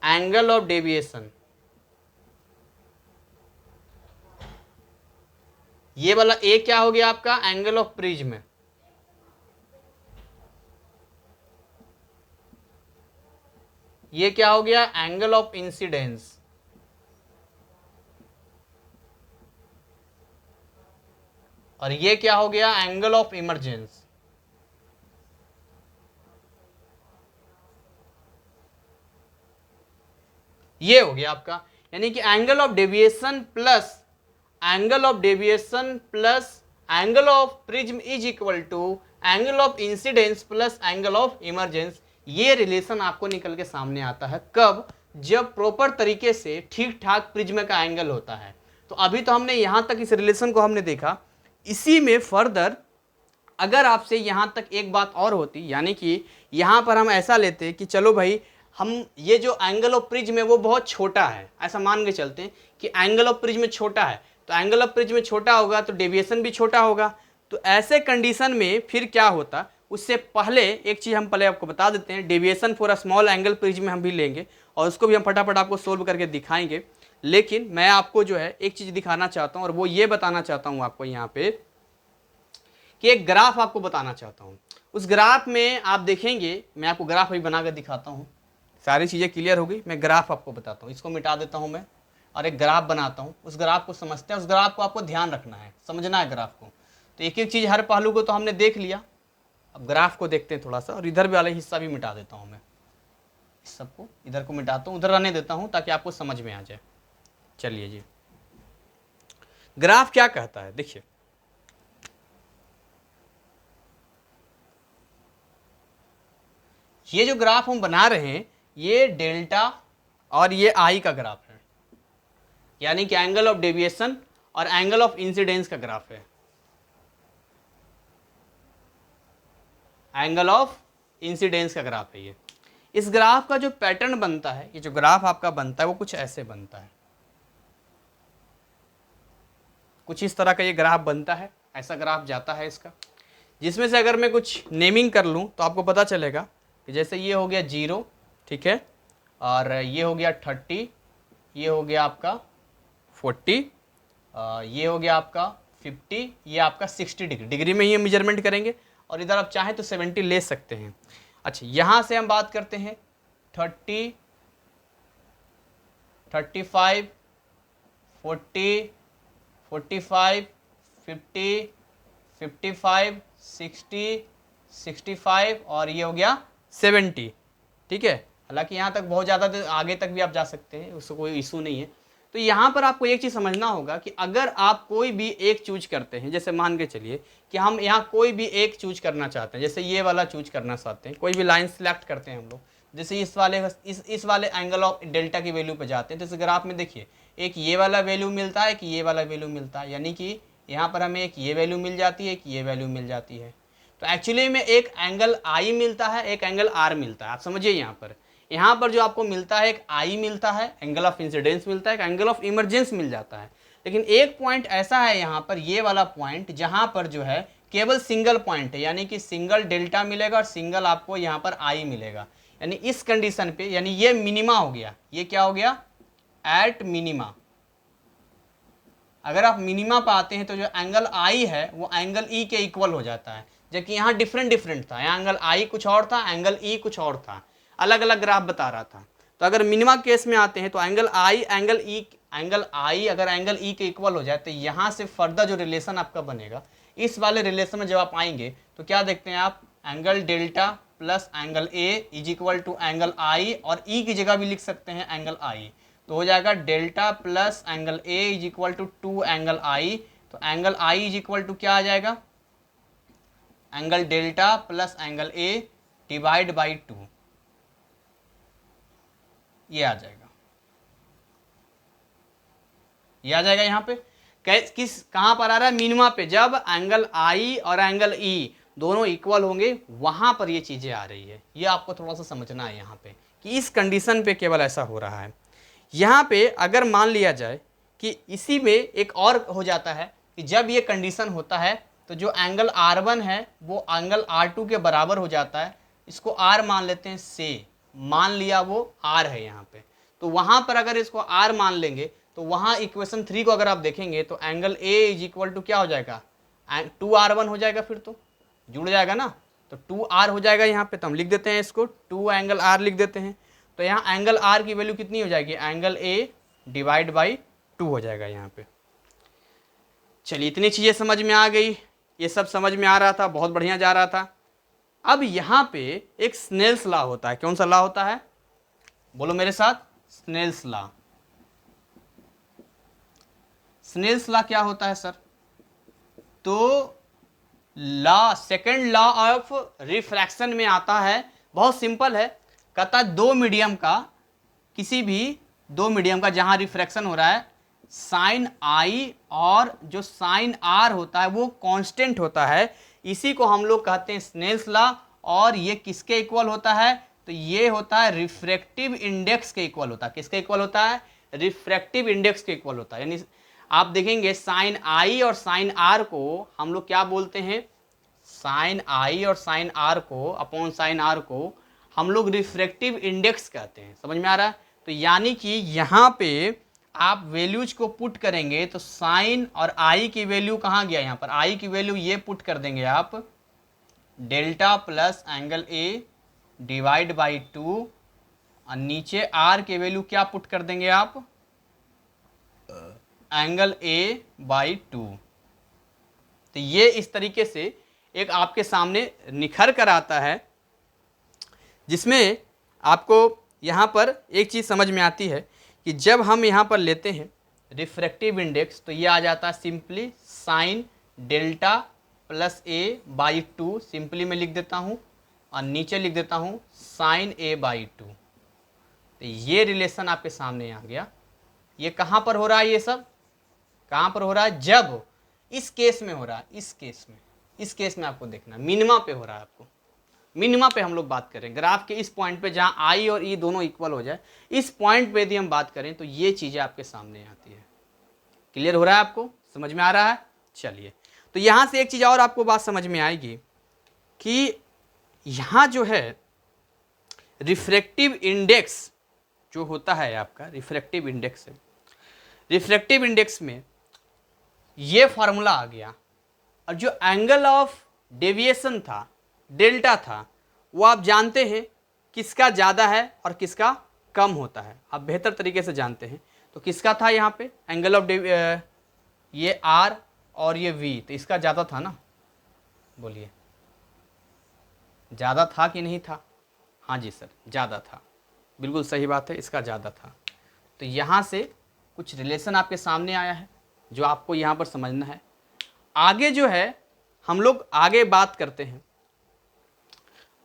एंगल ऑफ डेविएशन, ये वाला ए क्या हो गया आपका, एंगल ऑफ प्रिज्म, ये क्या हो गया, एंगल ऑफ इंसिडेंस, और ये क्या हो गया, एंगल ऑफ इमरजेंस। ये हो गया आपका, यानी कि angle of deviation plus angle of deviation plus angle of prism is equal to angle of incidence plus angle of emergence. ये रिलेशन आपको निकल के सामने आता है कब, जब प्रॉपर तरीके से ठीक ठाक प्रिज्म का एंगल होता है। तो अभी तो हमने यहां तक इस रिलेशन को हमने देखा, इसी में फर्दर अगर आपसे यहां तक एक बात और होती, यानी कि यहां पर हम ऐसा लेते कि चलो भाई, हम ये जो एंगल ऑफ प्रिज्म है वो बहुत छोटा है, ऐसा मान के चलते हैं कि एंगल ऑफ प्रिज्म छोटा है, तो एंगल ऑफ प्रिज्म छोटा होगा तो डेविएशन भी छोटा होगा। तो ऐसे कंडीशन में फिर क्या होता, उससे पहले एक चीज़ हम पहले आपको बता देते हैं, deviation for a small angle prism हम भी लेंगे और उसको भी हम फटाफट आपको सोल्व करके दिखाएंगे। लेकिन मैं आपको जो है एक चीज़ दिखाना चाहता हूँ, और वो ये बताना चाहता हूँ आपको यहाँ पे कि एक ग्राफ आपको बताना चाहता हूँ। उस ग्राफ में आप देखेंगे, मैं आपको ग्राफ अभी बना कर दिखाता हूँ, सारी चीज़ें क्लियर हो गई। मैं ग्राफ आपको बताता हूँ, इसको मिटा देता हूँ मैं और एक ग्राफ बनाता हूँ। उस ग्राफ को समझते हैं, उस ग्राफ को आपको ध्यान रखना है, समझना है ग्राफ को। तो एक एक चीज़, हर पहलू को तो हमने देख लिया, अब ग्राफ को देखते हैं थोड़ा सा, और इधर वाले हिस्सा भी मिटा देता हूँ मैं, इस सबको इधर को मिटाता हूँ, उधर रहने देता हूँ ताकि आपको समझ में आ जाए। चलिए जी, ग्राफ क्या कहता है, देखिए ये जो ग्राफ हम बना रहे हैं ये डेल्टा और ये आई का ग्राफ है, यानी कि एंगल ऑफ डेविएशन और एंगल ऑफ इंसिडेंस का ग्राफ है, एंगल ऑफ इंसिडेंस का ग्राफ है ये। इस ग्राफ का जो पैटर्न बनता है, ये जो ग्राफ आपका बनता है वो कुछ ऐसे बनता है, कुछ इस तरह का ये ग्राफ बनता है, ऐसा ग्राफ जाता है इसका, जिसमें से अगर मैं कुछ नेमिंग कर लूँ तो आपको पता चलेगा कि जैसे ये हो गया 0, ठीक है, और ये हो गया 30, ये हो गया आपका 40, ये हो गया आपका 50, ये आपका 60 डिग्री में ही मेजरमेंट करेंगे, और इधर आप चाहें तो 70 ले सकते हैं। अच्छा, यहाँ से हम बात करते हैं 30, 35, 40, 45, 50, 55, 60, 65 और ये हो गया 70। ठीक है। हालांकि यहाँ तक बहुत ज़्यादा आगे तक भी आप जा सकते हैं, उससे कोई इशू नहीं है। तो यहाँ पर आपको एक चीज़ समझना होगा कि अगर आप कोई भी एक चूज करते हैं, जैसे मान के चलिए कि हम यहाँ कोई भी एक चूज करना चाहते हैं, जैसे ये वाला चूज करना चाहते हैं, कोई भी लाइन सिलेक्ट करते हैं हम लोग, जैसे इस वाले एंगल ऑफ डेल्टा की वैल्यू पे जाते हैं, तो इस ग्राफ में देखिए एक ये वाला वैल्यू मिलता है, एक ये वाला वैल्यू मिलता है, यानी कि यहाँ पर हमें एक ये वैल्यू मिल जाती है, एक ये वैल्यू मिल जाती है। तो एक्चुअली में एक एंगल आई मिलता है, एक एंगल आर मिलता है। आप समझिए यहाँ पर जो आपको मिलता है, एक आई मिलता है, एंगल ऑफ इंसिडेंस मिलता है, एक एंगल ऑफ इमरजेंस मिल जाता है। लेकिन एक पॉइंट ऐसा है यहाँ पर, ये वाला पॉइंट, जहाँ पर जो है केवल सिंगल पॉइंट है, यानी कि सिंगल डेल्टा मिलेगा और सिंगल आपको यहाँ पर आई मिलेगा। यानी इस कंडीशन पे, यानी ये मिनिमा हो गया, ये क्या हो गया, एट मिनिमा। अगर आप मिनिमा पे आते हैं तो जो एंगल आई है वो एंगल ई के इक्वल हो जाता है, जबकि यहाँ डिफरेंट था, यहाँ एंगल आई कुछ और था, एंगल ई कुछ और था, अलग अलग ग्राफ बता रहा था। तो अगर मिनिमा केस में आते हैं तो एंगल आई अगर एंगल ई के इक्वल हो जाए तो यहाँ से फर्दर जो रिलेशन आपका बनेगा, इस वाले रिलेशन में जब आप आएंगे तो क्या देखते हैं आप, angle delta plus angle A is equal to angle I, और ई की जगह भी लिख सकते हैं एंगल आई, तो हो जाएगा delta plus angle A is equal to 2 angle I. तो angle I is equal to क्या आ जाएगा, angle delta plus angle A divide by 2, ये आ जाएगा, ये आ जाएगा। यहाँ पे कहां पर आ रहा है, मिनिमा पे, जब एंगल आई और एंगल ई दोनों इक्वल होंगे वहां पर ये चीजें आ रही है। ये आपको थोड़ा सा समझना है यहाँ पे कि इस कंडीशन पे केवल ऐसा हो रहा है। यहाँ पे अगर मान लिया जाए कि इसी में एक और हो जाता है कि जब ये कंडीशन होता है तो जो एंगल R1 है वो एंगल R2 के बराबर हो जाता है। इसको R मान लेते हैं, से मान लिया वो R है यहाँ पे, तो वहाँ पर अगर इसको R मान लेंगे तो वहाँ इक्वेशन 3 को अगर आप देखेंगे तो angle A is equal to क्या हो जाएगा, 2R1 हो जाएगा, फिर तो जुड़ जाएगा ना, तो 2R हो जाएगा यहाँ पे। तो हम लिख देते हैं इसको 2 एंगल R लिख देते हैं। तो यहाँ एंगल R की वैल्यू कितनी हो जाएगी, एंगल A डिवाइड बाई 2 हो जाएगा यहाँ पे। चलिए इतनी चीज़ें समझ में आ गई, ये सब समझ में आ रहा था, बहुत बढ़िया जा रहा था। अब यहाँ पे एक स्नेल्स लॉ होता है। कौन सा लॉ होता है, बोलो मेरे साथ, स्नेल्स लॉ। स्नेल्स लॉ क्या होता है सर, तो law, second law of refraction में आता है। बहुत सिंपल है, कहता है दो मीडियम का, किसी भी दो मीडियम का जहां रिफ्रैक्शन हो रहा है, साइन आई और जो साइन आर होता है वो कांस्टेंट होता है, इसी को हम लोग कहते हैं स्नेल्स लॉ। और ये किसके इक्वल होता है, तो ये होता है रिफ्रैक्टिव इंडेक्स के इक्वल होता है। किसके इक्वल होता है, रिफ्रैक्टिव इंडेक्स के इक्वल होता है। यानी आप देखेंगे साइन आई और साइन आर को हम लोग क्या बोलते हैं, साइन आई और साइन आर को अपॉन साइन आर को हम लोग रिफ्रैक्टिव इंडेक्स कहते हैं। समझ में आ रहा है, तो यानी कि यहाँ पे आप वैल्यूज को पुट करेंगे तो साइन और आई की वैल्यू कहाँ गया, यहाँ पर आई की वैल्यू ये पुट कर देंगे आप, delta plus angle A divide by 2, और नीचे आर के वैल्यू क्या पुट कर देंगे आप, एंगल ए बाई 2। तो ये इस तरीके से एक आपके सामने निखर कर आता है, जिसमें आपको यहाँ पर एक चीज़ समझ में आती है कि जब हम यहाँ पर लेते हैं रिफ्रैक्टिव इंडेक्स तो ये आ जाता है simply sine delta plus A by 2, simply मैं लिख देता हूँ, और नीचे लिख देता हूँ साइन ए बाई 2। तो ये रिलेशन आपके सामने आ गया। ये कहाँ पर हो रहा है, ये सब कहाँ पर हो रहा है, जब इस केस में हो रहा है, इस केस में आपको देखना मिनिमा पे हो रहा है। आपको मिनिमा पे हम लोग बात करें, ग्राफ के इस पॉइंट पे जहाँ आई और ई दोनों इक्वल हो जाए, इस पॉइंट पे यदि हम बात करें तो ये चीज़ें आपके सामने आती है। क्लियर हो रहा है, आपको समझ में आ रहा है। चलिए, तो यहाँ से एक चीज़ और आपको बात समझ में आएगी कि यहाँ जो है रिफ्रैक्टिव इंडेक्स जो होता है आपका, रिफ्रैक्टिव इंडेक्स है, रिफ्रैक्टिव इंडेक्स में ये फार्मूला आ गया, और जो एंगल ऑफ डेविएशन था, डेल्टा था, वो आप जानते हैं किसका ज़्यादा है और किसका कम होता है, आप बेहतर तरीके से जानते हैं। तो किसका था यहाँ पे एंगल ऑफ ये आर और ये वी, तो इसका ज़्यादा था ना, बोलिए ज़्यादा था कि नहीं था, हाँ जी सर, ज़्यादा था, बिल्कुल सही बात है, इसका ज़्यादा था। तो यहाँ से कुछ रिलेशन आपके सामने आया है जो आपको यहाँ पर समझना है। आगे जो है हम लोग आगे बात करते हैं।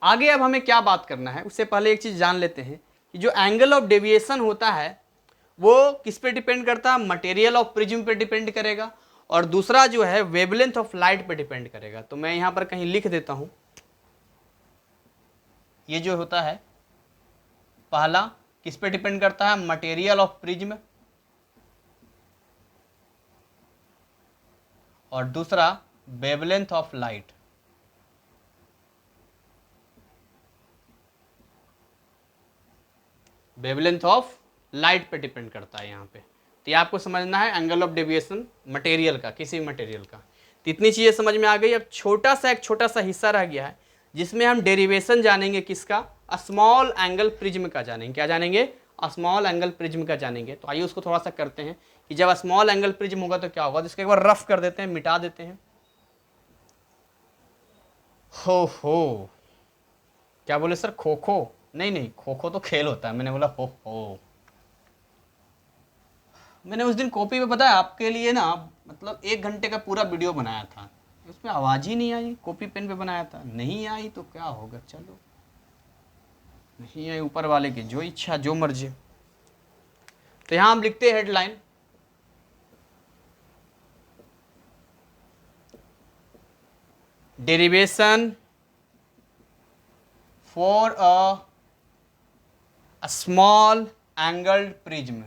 आगे अब हमें क्या बात करना है, उससे पहले एक चीज़ जान लेते हैं कि जो एंगल ऑफ डेविएशन होता है वो किस पे डिपेंड करता है, मटेरियल ऑफ प्रिज्म पे डिपेंड करेगा, और दूसरा जो है वेवलेंथ ऑफ लाइट पे डिपेंड करेगा। तो मैं यहाँ पर कहीं लिख देता हूँ, ये जो होता है पहला किस पे डिपेंड करता है, मटेरियल ऑफ प्रिज्म, और दूसरा wavelength of light. Wavelength of light पे डिपेंड करता है यहाँ पे। तो ये आपको समझना है एंगल ऑफ डेविएशन मटेरियल का, किसी भी मटेरियल का। तो इतनी चीज़ें समझ में आ गई। अब एक छोटा सा हिस्सा रह गया है जिसमें हम डेरिवेशन जानेंगे, किसका, स्मॉल एंगल प्रिज्म का जानेंगे। क्या जानेंगे, स्मॉल एंगल प्रिज्म का जानेंगे। तो आइए उसको थोड़ा सा करते हैं कि जब स्मॉल एंगल प्रिज्म होगा तो क्या होगा। तो इसको एक बार रफ कर देते हैं, मिटा देते हैं। हो क्या बोले सर, खो खो? नहीं, खो खो तो खेल होता है, मैंने बोला हो। मैंने उस दिन कॉपी पे पता है आपके लिए ना, मतलब 1 घंटे का पूरा वीडियो बनाया था, उसमें आवाज़ ही नहीं आई। कॉपी पेन पे बनाया था, नहीं आई तो क्या होगा, चलो नहीं आई, ऊपर वाले की जो इच्छा, जो मर्जी। तो यहाँ हम लिखते हैं headline, derivation for a small angled prism.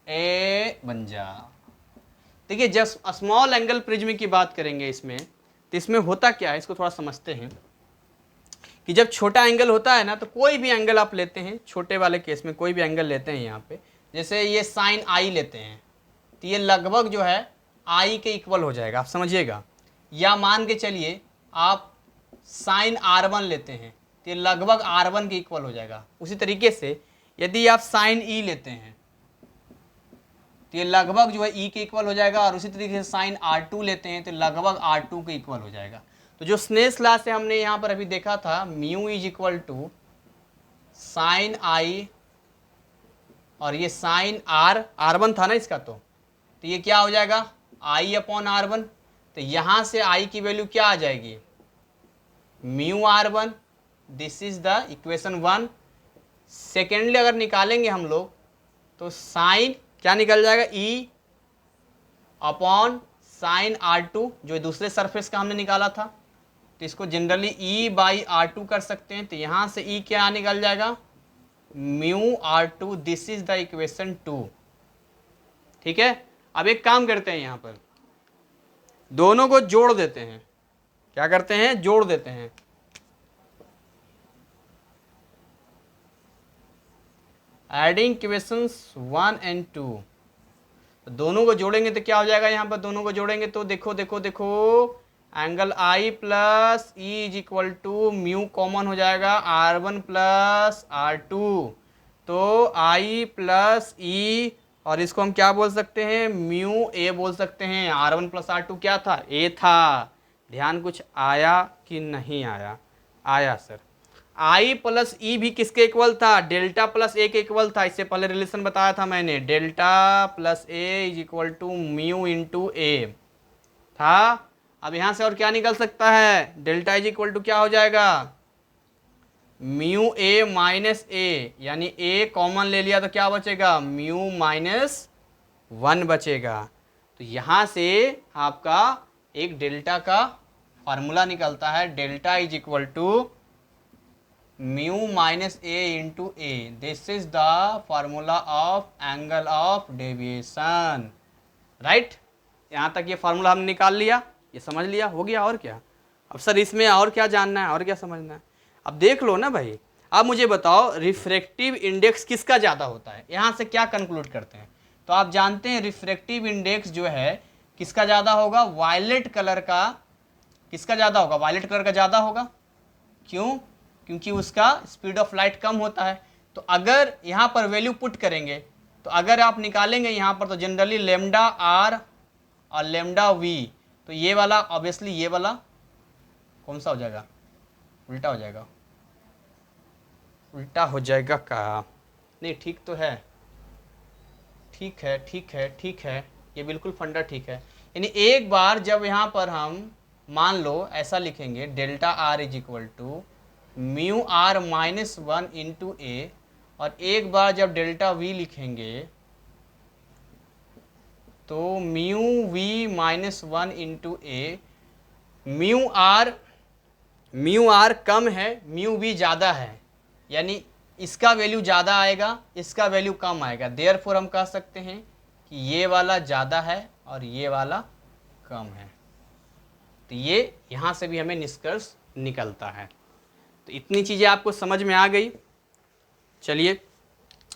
A बन जा। देखिए जब स्मॉल एंगल प्रिज्म की बात करेंगे इसमें, तो इसमें होता क्या है, इसको थोड़ा समझते हैं कि जब छोटा एंगल होता है ना, तो कोई भी एंगल आप लेते हैं, छोटे वाले केस में कोई भी एंगल लेते हैं यहाँ पे, जैसे ये साइन आई लेते हैं, तो ये लगभग जो है आई के इक्वल हो जाएगा, आप समझिएगा। या मान के चलिए आप साइन R1 लेते हैं, तो ये लगभग R1 के इक्वल हो जाएगा। उसी तरीके से यदि आप साइन ई लेते हैं तो ये लगभग जो है ई के इक्वल हो जाएगा, और उसी तरीके से साइन R2 लेते हैं तो लगभग R2 के इक्वल हो जाएगा। तो जो स्नेल्स लॉ से हमने यहाँ पर अभी देखा था, mu is equal to sine I, और ये साइन R1 था ना इसका, तो ये क्या हो जाएगा, आई अपॉन R1। तो यहाँ से आई की वैल्यू क्या आ जाएगी, mu R1। This is the equation 1। Secondly अगर निकालेंगे हम लोग तो साइन क्या निकल जाएगा, ई अपॉन साइन R2, जो दूसरे सरफेस का हमने निकाला था। तो इसको जनरली ई बाई R2 कर सकते हैं। तो यहाँ से ई क्या निकल जाएगा, mu R2। This is the equation 2। ठीक है, अब एक काम करते हैं, यहाँ पर दोनों को जोड़ देते हैं। क्या करते हैं, जोड़ देते हैं। एडिंग इक्वेशंस 1 and 2, दोनों को जोड़ेंगे तो क्या हो जाएगा, यहाँ पर दोनों को जोड़ेंगे तो देखो angle I plus E is equal to mu common हो जाएगा R1 प्लस R2। तो आई प्लस ई, और इसको हम क्या बोल सकते हैं, म्यू ए बोल सकते हैं। R1 प्लस R2 क्या था, ए था। ध्यान कुछ आया कि नहीं आया, आया सर। आई प्लस ई भी किसके इक्वल था, डेल्टा प्लस ए के इक्वल था। इससे पहले रिलेशन बताया था मैंने, delta plus A is equal to mu into A था। अब यहाँ से और क्या निकल सकता है, डेल्टा इज इक्वल टू क्या हो जाएगा, म्यू ए माइनस ए, यानी ए कॉमन ले लिया तो क्या बचेगा, म्यू माइनस 1 बचेगा। तो यहाँ से आपका एक डेल्टा का फार्मूला निकलता है, delta is equal to mu minus A into A. This is the formula of angle of deviation, right. यहाँ तक ये फार्मूला हमने निकाल लिया, ये समझ लिया, हो गया। और क्या, अब सर इसमें और क्या जानना है, और क्या समझना है, अब देख लो ना भाई। अब मुझे बताओ रिफ्रैक्टिव इंडेक्स किसका ज़्यादा होता है, यहाँ से क्या कंक्लूड करते हैं। तो आप जानते हैं रिफ्रैक्टिव इंडेक्स जो है किसका ज़्यादा होगा, वायलेट कलर का। किसका ज़्यादा होगा, वायलेट कलर का ज़्यादा होगा। क्यों, क्योंकि उसका स्पीड ऑफ लाइट कम होता है। तो अगर यहाँ पर वैल्यू पुट करेंगे, तो अगर आप निकालेंगे यहाँ पर, तो जनरली लेमडा आर और लेमडा वी, तो ये वाला ऑब्वियसली ये वाला कौन सा हो जाएगा, उल्टा हो जाएगा, उल्टा हो जाएगा का, नहीं ठीक तो है, ठीक है ठीक है ठीक है, ये बिल्कुल फंडा ठीक है। यानी एक बार जब यहाँ पर हम मान लो ऐसा लिखेंगे delta R is equal to mu R minus 1 into A, और एक बार जब डेल्टा वी लिखेंगे तो mu V minus 1 into A, mu R कम है, म्यू वी ज़्यादा है, यानी इसका वैल्यू ज़्यादा आएगा, इसका वैल्यू कम आएगा। देयरफॉर हम कह सकते हैं कि ये वाला ज़्यादा है और ये वाला कम है। तो ये यहाँ से भी हमें निष्कर्ष निकलता है। तो इतनी चीज़ें आपको समझ में आ गई। चलिए,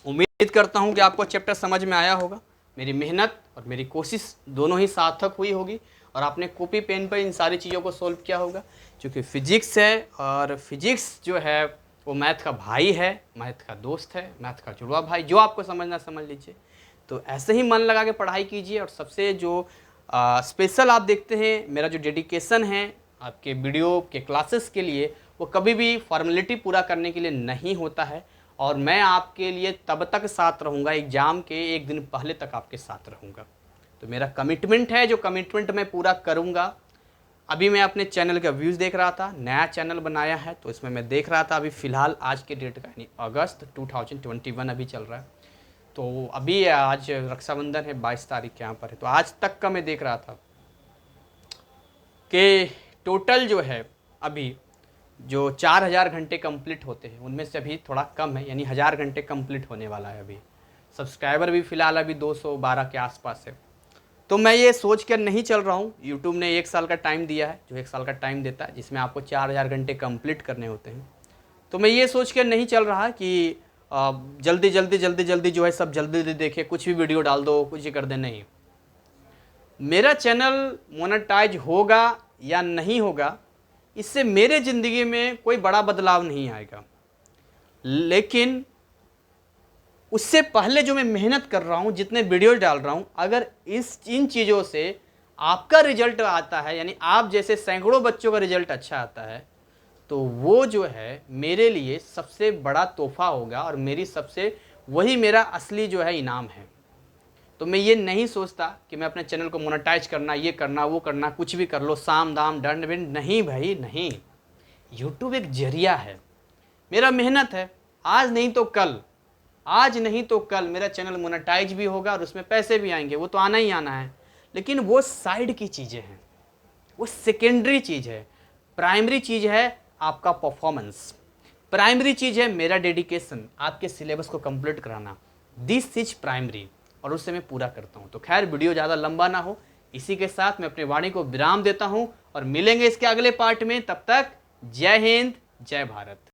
उम्मीद करता हूँ कि आपको चैप्टर समझ में आया होगा। मेरी मेहनत और मेरी कोशिश दोनों ही सार्थक हुई होगी और आपने कॉपी पेन पर इन सारी चीज़ों को सोल्व किया होगा। क्योंकि फिजिक्स है और फिजिक्स जो है वो मैथ का भाई है, मैथ का दोस्त है, मैथ का जुड़वा भाई, जो आपको समझना समझ लीजिए। तो ऐसे ही मन लगा के पढ़ाई कीजिए। और सबसे जो स्पेशल आप देखते हैं, मेरा जो डेडिकेशन है आपके वीडियो के क्लासेस के लिए, वो कभी भी फॉर्मेलिटी पूरा करने के लिए नहीं होता है। और मैं आपके लिए तब तक साथ रहूँगा, एग्ज़ाम के एक दिन पहले तक आपके साथ रहूँगा। तो मेरा कमिटमेंट है, जो कमिटमेंट मैं पूरा करूँगा। अभी मैं अपने चैनल का व्यूज़ देख रहा था, नया चैनल बनाया है, तो इसमें मैं देख रहा था अभी फ़िलहाल आज के डेट का, यानी अगस्त 2021 अभी चल रहा है। तो अभी आज रक्षाबंधन है, 22 तारीख के यहाँ पर है। तो आज तक का मैं देख रहा था कि टोटल जो है अभी जो 4000 घंटे कंप्लीट होते हैं, उनमें से अभी थोड़ा कम है, यानी 1000 घंटे कंप्लीट होने वाला है अभी। सब्सक्राइबर भी फ़िलहाल अभी 212 के आसपास है। तो मैं ये सोच कर नहीं चल रहा हूँ, यूट्यूब ने 1 साल का टाइम दिया है, जो 1 साल का टाइम देता है, जिसमें आपको 4000 घंटे कंप्लीट करने होते हैं। तो मैं ये सोच कर नहीं चल रहा कि जल्दी जल्दी जो है सब जल्दी देखे, कुछ भी वीडियो डाल दो, कुछ ही कर दे। नहीं, मेरा चैनल मोनेटाइज होगा या नहीं होगा, इससे मेरे ज़िंदगी में कोई बड़ा बदलाव नहीं आएगा। लेकिन उससे पहले जो मैं मेहनत कर रहा हूँ, जितने वीडियो डाल रहा हूँ, अगर इन चीज़ों से आपका रिजल्ट आता है, यानी आप जैसे सैकड़ों बच्चों का रिजल्ट अच्छा आता है, तो वो जो है मेरे लिए सबसे बड़ा तोहफा होगा और वही मेरा असली जो है इनाम है। तो मैं ये नहीं सोचता कि मैं अपने चैनल को मोनेटाइज करना, ये करना, वो करना, कुछ भी कर लो, साम दाम दंड भिंड, नहीं भाई नहीं। यूट्यूब एक जरिया है, मेरा मेहनत है। आज नहीं तो कल मेरा चैनल मोनेटाइज भी होगा और उसमें पैसे भी आएंगे, वो तो आना ही आना है। लेकिन वो साइड की चीज़ें हैं, वो सेकेंडरी चीज़ है। प्राइमरी चीज़ है आपका परफॉर्मेंस, प्राइमरी चीज़ है मेरा डेडिकेशन, आपके सिलेबस को कंप्लीट कराना। दिस इज प्राइमरी, और उससे मैं पूरा करता हूँ। तो खैर, वीडियो ज़्यादा लंबा ना हो, इसी के साथ मैं अपनी वाणी को विराम देता हूँ और मिलेंगे इसके अगले पार्ट में। तब तक जय हिंद, जय भारत।